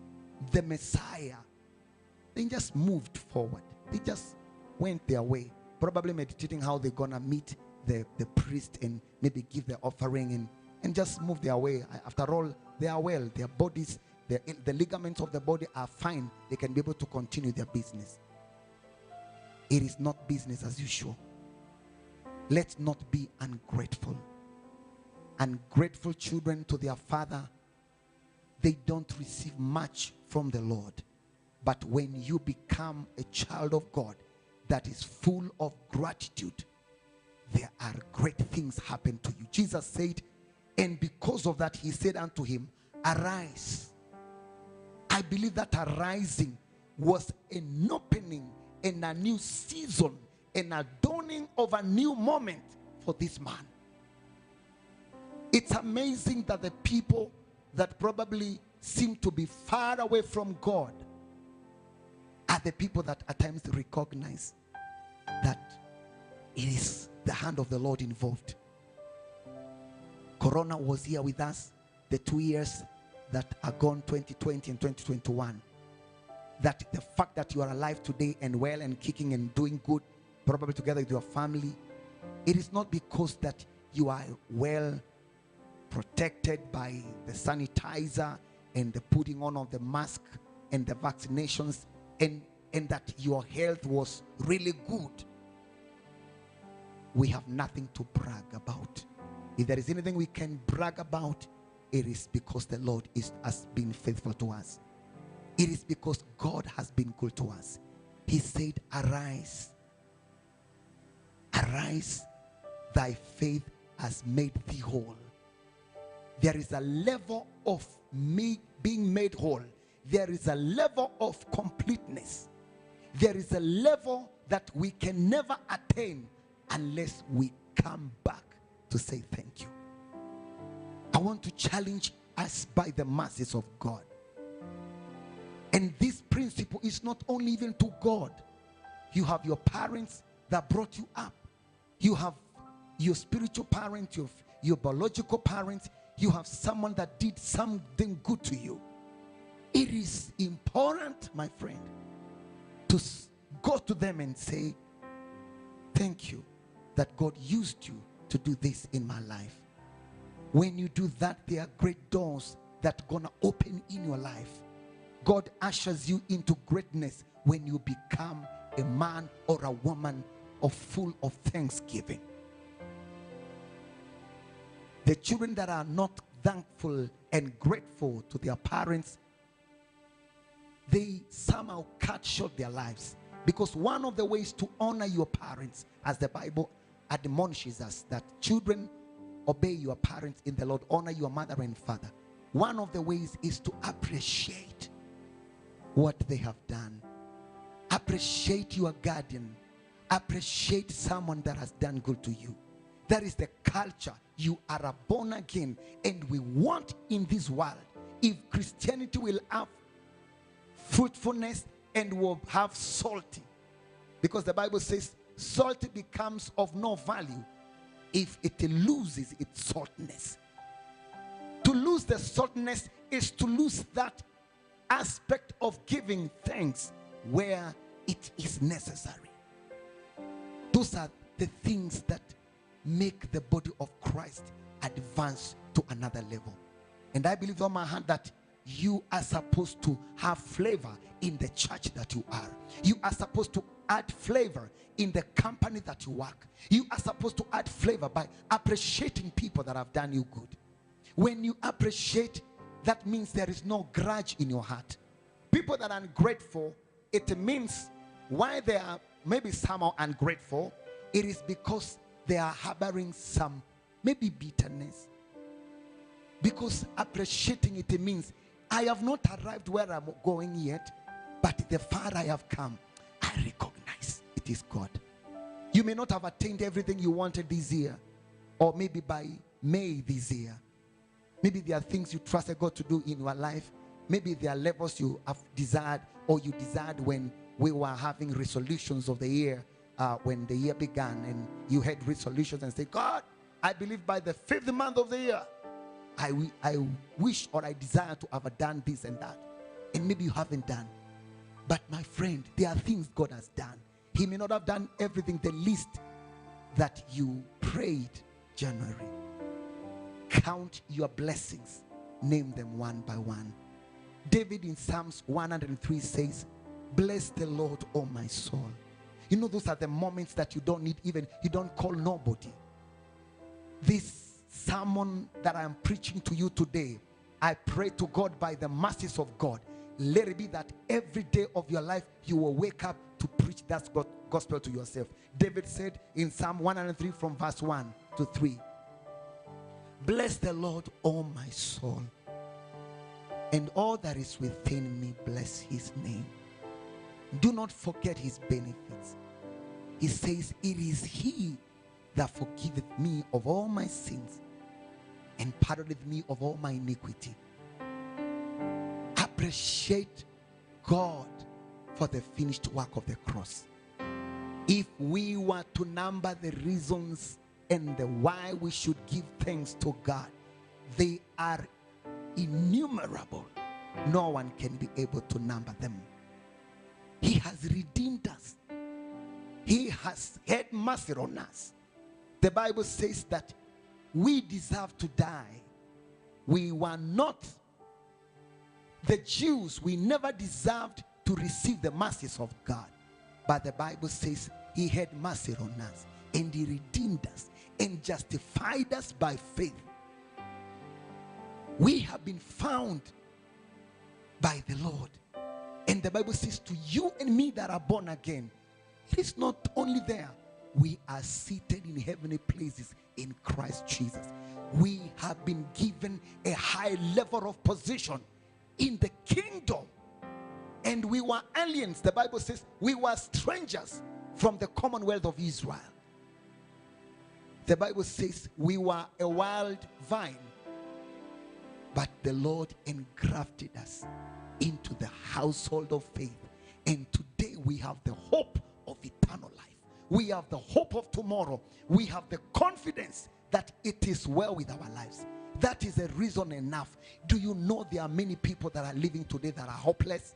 the Messiah, they just moved forward. They just went their way, probably meditating how they're gonna meet the priest and maybe give their offering and just move their way. After all, they are well. Their bodies, the ligaments of the body are fine. They can be able to continue their business. It is not business as usual. Let's not be ungrateful. Ungrateful children to their father, they don't receive much from the Lord. But when you become a child of God that is full of gratitude, there are great things happen to you. Jesus said, and because of that, he said unto him, arise. I believe that arising was an opening and a new season, and a dawning of a new moment for this man. It's amazing that the people that probably seem to be far away from God are the people that at times recognize that it is the hand of the Lord involved. Corona was here with us, the 2 years that are gone, 2020 and 2021. That the fact that you are alive today and well and kicking and doing good, probably together with your family, it is not because that you are well protected by the sanitizer and the putting on of the mask and the vaccinations and that your health was really good. We have nothing to brag about. If there is anything we can brag about, it is because the Lord has been faithful to us. It is because God has been good to us. He said, arise. Arise, thy faith has made thee whole. There is a level of being made whole. There is a level of completeness. There is a level that we can never attain unless we come back to say thank you. I want to challenge us by the mercies of God. And this principle is not only even to God. You have your parents that brought you up. You have your spiritual parents, your biological parents. You have someone that did something good to you. It is important, my friend, to go to them and say, thank you that God used you to do this in my life. When you do that, there are great doors that are gonna open in your life. God ushers you into greatness when you become a man or a woman full of thanksgiving. The children that are not thankful and grateful to their parents, they somehow cut short their lives. Because one of the ways to honor your parents, as the Bible admonishes us, that children obey your parents in the Lord, honor your mother and father. One of the ways is to appreciate what they have done. Appreciate your guardian. Appreciate someone that has done good to you. That is the culture. You are a born again, and we want in this world, if Christianity will have fruitfulness and will have salty, because the Bible says salt becomes of no value if it loses its saltness. To lose the saltness is to lose that aspect of giving thanks where it is necessary. Those are the things that make the body of Christ advance to another level. And I believe on my hand that you are supposed to have flavor in the church that you are. You are supposed to add flavor in the company that you work. You are supposed to add flavor by appreciating people that have done you good. When you appreciate, that means there is no grudge in your heart. People that are ungrateful, it means why they are maybe somehow ungrateful, it is because they are harboring some maybe bitterness. Because appreciating it means I have not arrived where I'm going yet, but the far I have come, I recognize it is God. You may not have attained everything you wanted this year, or maybe by May this year. Maybe there are things you trusted God to do in your life, Maybe there are levels you have desired, or you desired when we were having resolutions of the year, when the year began, and you had resolutions and say, God, I believe by the 5th month of the year, I wish or I desire to have done this and that. And maybe you haven't done. But my friend, there are things God has done. He may not have done everything, the least that you prayed January. Count your blessings. Name them one by one. David in Psalms 103 says, bless the Lord, O my soul. You know, those are the moments that you don't need even, you don't call nobody. This sermon that I'm preaching to you today, I pray to God by the mercies of God, let it be that every day of your life you will wake up to preach that gospel to yourself. David said in Psalm 103 from verse 1 to 3, bless the Lord, O my soul, and all that is within me, bless his name. Do not forget his benefits. He says, it is he that forgiveth me of all my sins and pardoneth me of all my iniquity. Appreciate God for the finished work of the cross. If we were to number the reasons and the why we should give thanks to God, they are innumerable. No one can be able to number them. He has redeemed us. He has had mercy on us. The Bible says that we deserve to die. We were not the Jews. We never deserved to receive the mercies of God. But the Bible says he had mercy on us, and he redeemed us and justified us by faith. We have been found by the Lord. And the Bible says to you and me that are born again, it is not only there. We are seated in heavenly places in Christ Jesus. We have been given a high level of position in the kingdom. And we were aliens. The Bible says we were strangers from the commonwealth of Israel. The Bible says we were a wild vine, but the Lord engrafted us into the household of faith. And today we have the hope of eternal life. We have the hope of tomorrow. We have the confidence that it is well with our lives. That is a reason enough. Do you know there are many people that are living today that are hopeless?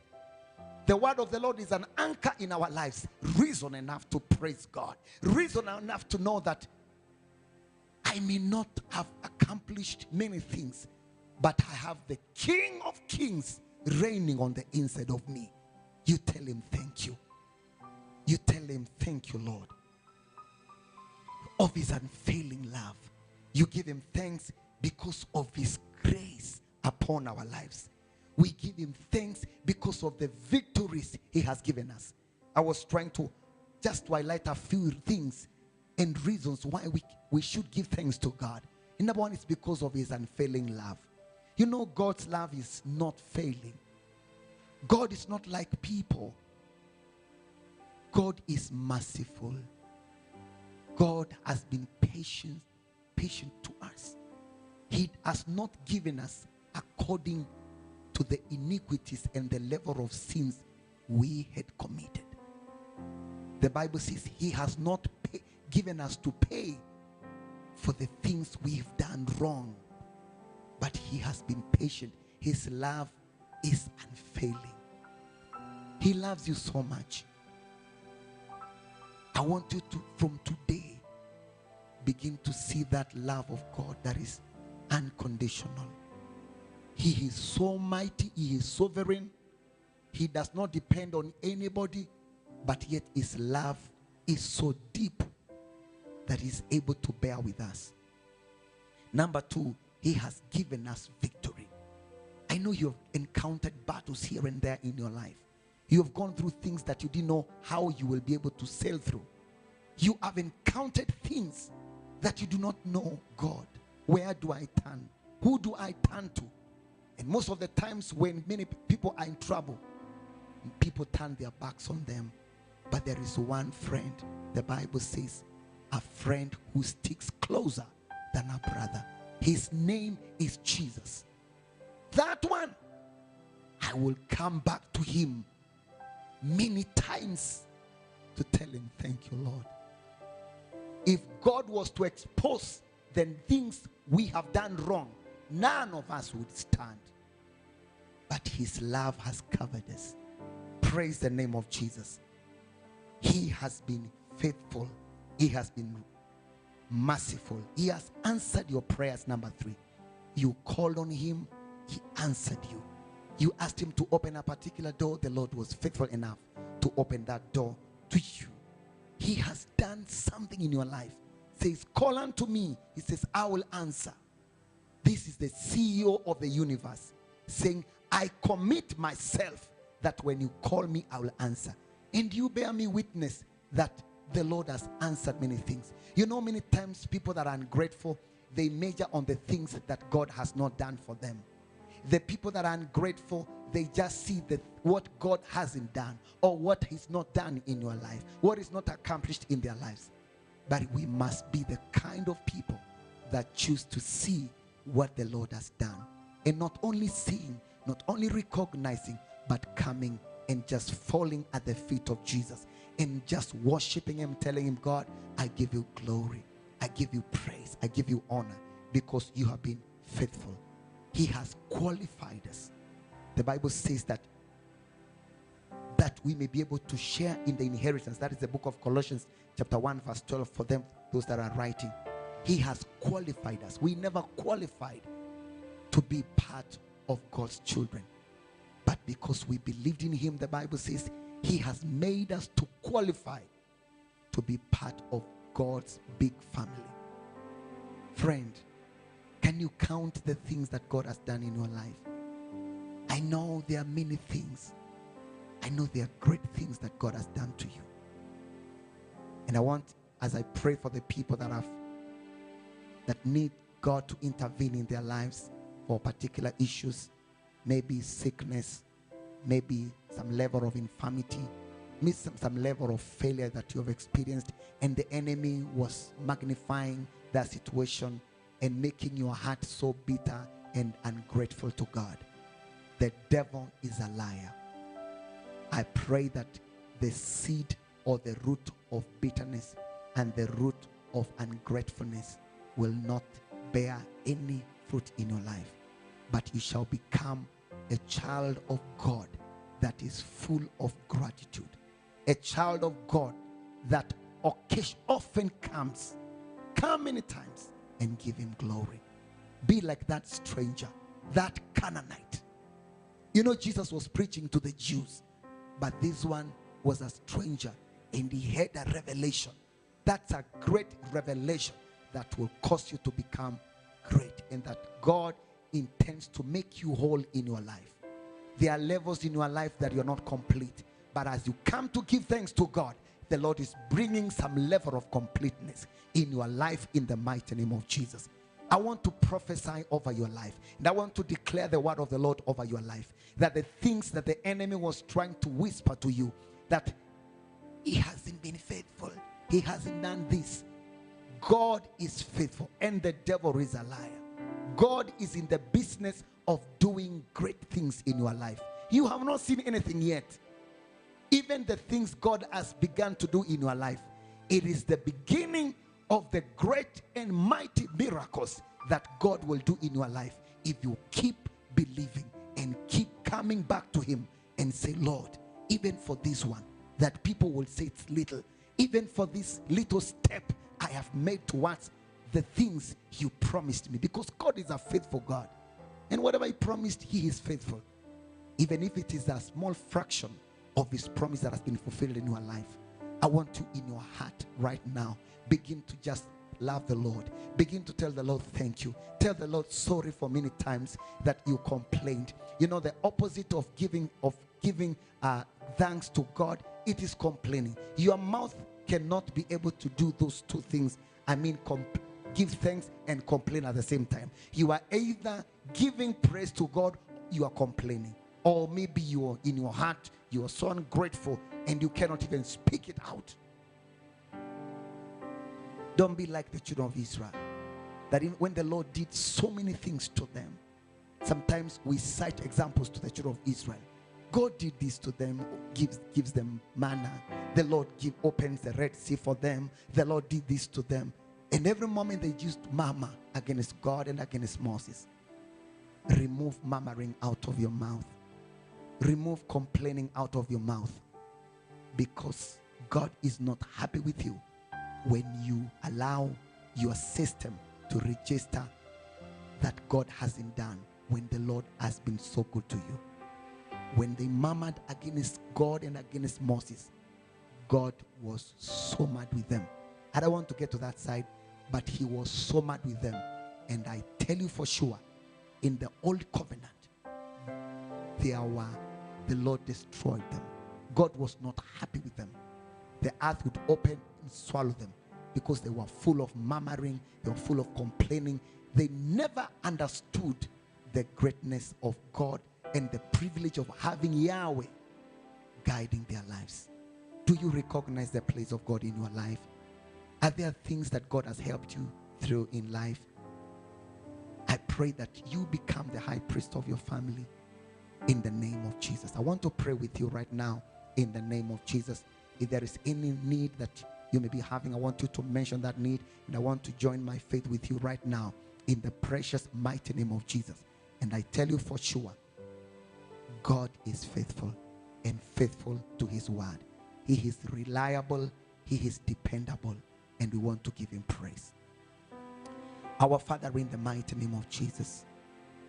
The word of the Lord is an anchor in our lives. Reason enough to praise God. Reason enough to know that I may not have accomplished many things, but I have the King of Kings reigning on the inside of me. You tell him thank you. You tell him thank you, Lord, of his unfailing love. You give him thanks because of his grace upon our lives. We give him thanks because of the victories he has given us. I was trying to just highlight a few things and reasons why we should give thanks to God. And number one is because of his unfailing love. You know, God's love is not failing. God is not like people. God is merciful. God has been patient to us. He has not given us according to the iniquities and the level of sins we had committed. The Bible says he has not given us to pay for the things we've done wrong, but he has been patient. His love is unfailing. He loves you so much. I want you to, from today, begin to see that love of God that is unconditional. He is so mighty. He is sovereign. He does not depend on anybody, but yet his love is so deep that he's able to bear with us. Number two, he has given us victory. I know you have encountered battles here and there in your life. You have gone through things that you didn't know how you will be able to sail through. You have encountered things that you do not know. God, where do I turn? Who do I turn to? And most of the times when many people are in trouble, people turn their backs on them. But there is one friend. The Bible says, a friend who sticks closer than a brother. His name is Jesus. That one I will come back to him many times to tell him, thank you, Lord. If God was to expose the things we have done wrong, none of us would stand. But his love has covered us. Praise the name of Jesus. He has been faithful. He has been merciful. He has answered your prayers. Number 3, you called on him, he answered you. You asked him to open a particular door, the Lord was faithful enough to open that door to you. He has done something in your life. Says, call unto me. He says, I will answer. This is the CEO of the universe saying, I commit myself that when you call me, I will answer. And you bear me witness that the Lord has answered many things. You know, many times people that are ungrateful, they measure on the things that God has not done for them. The people that are ungrateful, they just see what God hasn't done, or what he's not done in your life, what is not accomplished in their lives. But we must be the kind of people that choose to see what the Lord has done, and not only seeing, not only recognizing, but coming and just falling at the feet of Jesus and just worshiping him, telling him, God, I give you glory, I give you praise, I give you honor, because you have been faithful. He has qualified us. The Bible says that we may be able to share in the inheritance. That is the book of Colossians chapter 1 verse 12 for them, those that are writing. He has qualified us. We never qualified to be part of God's children. But because we believed in him, the Bible says he has made us to qualify to be part of God's big family. Friend, can you count the things that God has done in your life? I know there are many things. I know there are great things that God has done to you. And I want, as I pray for the people that need God to intervene in their lives for particular issues, maybe sickness, maybe some level of infirmity, maybe some level of failure that you have experienced, and the enemy was magnifying that situation and making your heart so bitter and ungrateful to God. The devil is a liar. I pray that the seed or the root of bitterness and the root of ungratefulness will not bear any fruit in your life, but you shall become a child of God that is full of gratitude, a child of God that often comes many times and give him glory. Be like that stranger, that Canaanite. You know, Jesus was preaching to the Jews, but this one was a stranger and he had a revelation. That's a great revelation that will cause you to become great, and that God intends to make you whole in your life. There are levels in your life that you're not complete, but as you come to give thanks to God, the Lord is bringing some level of completeness in your life in the mighty name of Jesus. I want to prophesy over your life, and I want to declare the word of the Lord over your life, that the things that the enemy was trying to whisper to you, that he hasn't been faithful, he hasn't done this. God is faithful and the devil is a liar. God is in the business of doing great things in your life. You have not seen anything yet. Even the things God has begun to do in your life, it is the beginning of the great and mighty miracles that God will do in your life if you keep believing and keep coming back to him and say, Lord, even for this one that people will say it's little, even for this little step I have made towards the things you promised me, because God is a faithful God, and whatever he promised, he is faithful. Even if it is a small fraction of his promise that has been fulfilled in your life, I want you in your heart right now, begin to just love the Lord. Begin to tell the Lord thank you. Tell the Lord sorry for many times that you complained. You know, the opposite of giving thanks to God, it is complaining. Your mouth cannot be able to do those two things. I mean, give thanks and complain at the same time. You are either giving praise to God, you are complaining, or maybe you are in your heart, you are so ungrateful and you cannot even speak it out. Don't be like the children of Israel, that when the Lord did so many things to them, Sometimes we cite examples to the children of Israel. God did this to them, gives them manna. The Lord opens the Red Sea for them. The Lord did this to them. And every moment they used murmur against God and against Moses. Remove murmuring out of your mouth. Remove complaining out of your mouth. Because God is not happy with you when you allow your system to register that God hasn't done when the Lord has been so good to you. When they murmured against God and against Moses, God was so mad with them. I don't want to get to that side, but he was so mad with them. And I tell you for sure, in the old covenant, the Lord destroyed them. God was not happy with them. The earth would open and swallow them because they were full of murmuring, they were full of complaining. They never understood the greatness of God and the privilege of having Yahweh guiding their lives. Do you recognize the place of God in your life? Are there things that God has helped you through in life? I pray that you become the high priest of your family in the name of Jesus. I want to pray with you right now in the name of Jesus. If there is any need that you may be having, I want you to mention that need, and I want to join my faith with you right now in the precious mighty name of Jesus. And I tell you for sure, God is faithful and faithful to his word. He is reliable, he is dependable, and we want to give him praise. Our Father, in the mighty name of Jesus,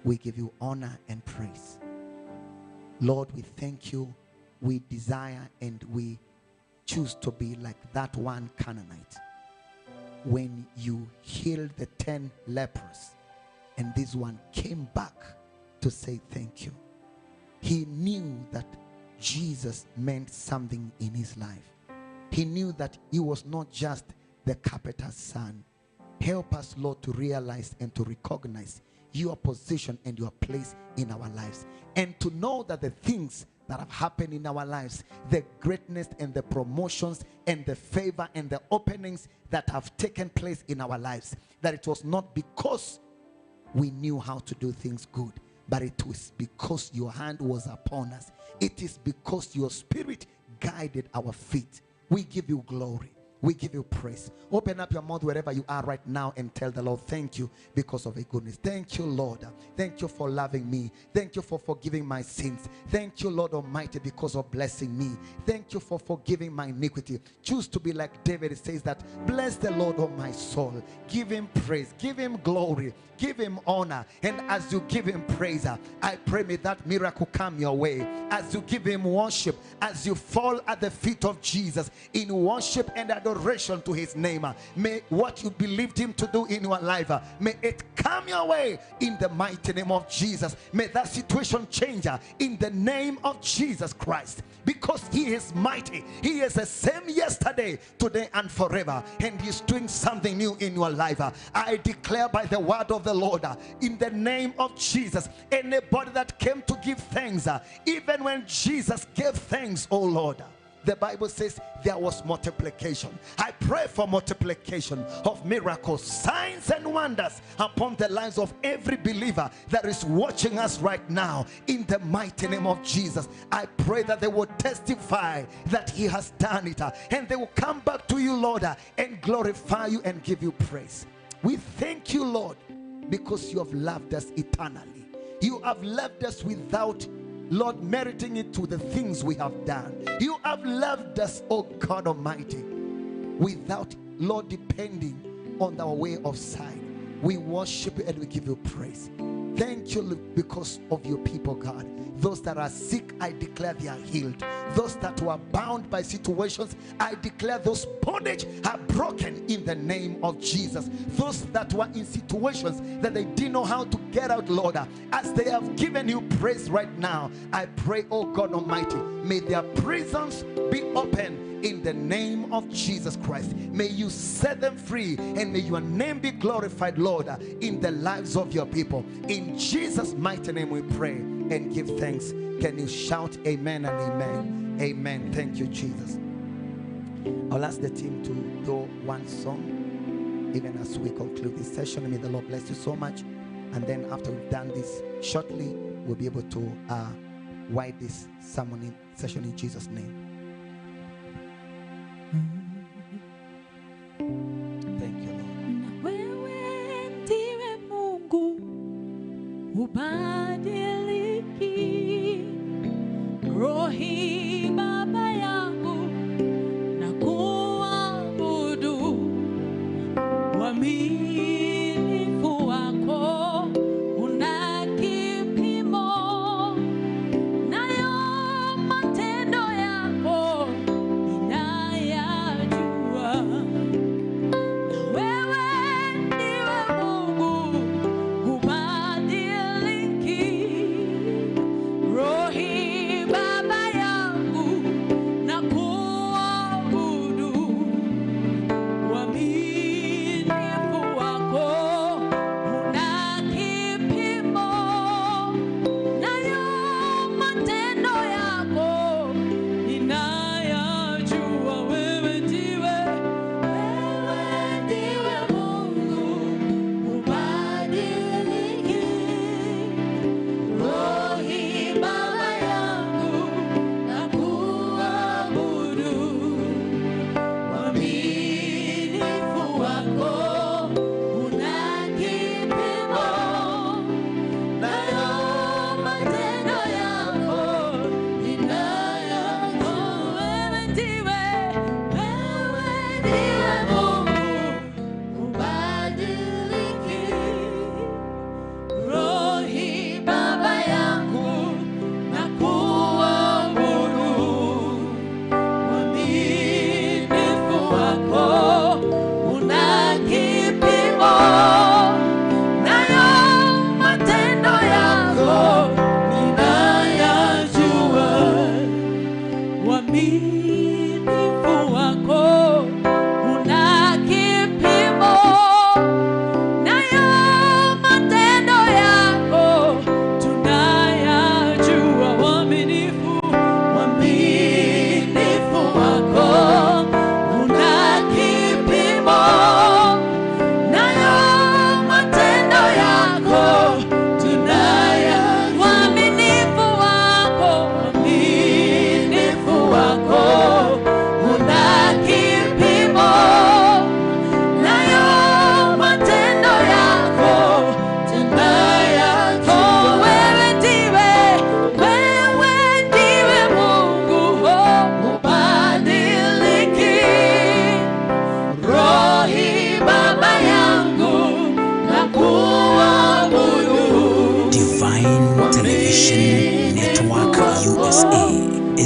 we give you honor and praise. Lord, we thank you. We desire and we choose to be like that one Canaanite. When you healed the 10 lepers, and this one came back to say thank you. He knew that Jesus meant something in his life. He knew that he was not just the carpenter's son. Help us, Lord, to realize and to recognize your position and your place in our lives, and to know that the things that have happened in our lives, the greatness and the promotions and the favor and the openings that have taken place in our lives, that it was not because we knew how to do things good, but it was because your hand was upon us. It is because your spirit guided our feet. We give you glory. We give you praise. Open up your mouth wherever you are right now and tell the Lord, thank you because of your goodness. Thank you, Lord. Thank you for loving me. Thank you for forgiving my sins. Thank you, Lord Almighty, because of blessing me. Thank you for forgiving my iniquity. Choose to be like David. It says that, bless the Lord, oh my soul. Give him praise. Give him glory. Give him honor. And as you give him praise, I pray may that miracle come your way. As you give him worship, as you fall at the feet of Jesus in worship and adoration to his name, may what you believed him to do in your life, may it come your way in the mighty name of Jesus. May that situation change in the name of Jesus Christ, because he is mighty. He is the same yesterday, today, and forever, and he's doing something new in your life. I declare by the word of the Lord, in the name of Jesus, anybody that came to give thanks, even when Jesus gave thanks, oh Lord, the Bible says there was multiplication. I pray for multiplication of miracles, signs and wonders upon the lives of every believer that is watching us right now. In the mighty name of Jesus, I pray that they will testify that he has done it, and they will come back to you, Lord, and glorify you and give you praise. We thank you, Lord, because you have loved us eternally. You have loved us without, Lord, meriting it to the things we have done. You have loved us, oh God Almighty, without, Lord, depending on our way of sight. We worship you and we give you praise. Thank you because of your people, God. Those that are sick, I declare they are healed. Those that were bound by situations, I declare those bondage are broken in the name of Jesus. Those that were in situations that they didn't know how to get out, Lord, as they have given you praise right now, I pray, oh God Almighty, may their prisons be open in the name of Jesus Christ. May you set them free, and may your name be glorified, Lord, in the lives of your people. In Jesus' mighty name we pray and give thanks. Can you shout amen and amen? Amen. Thank you, Jesus. I'll ask the team to do one song even as we conclude this session. May the Lord bless you so much And then after we've done this shortly, we'll be able to wind this sermon session in Jesus' name. Thank you, Lord. Wewe ndiwe Mungu ubadiliki, rohi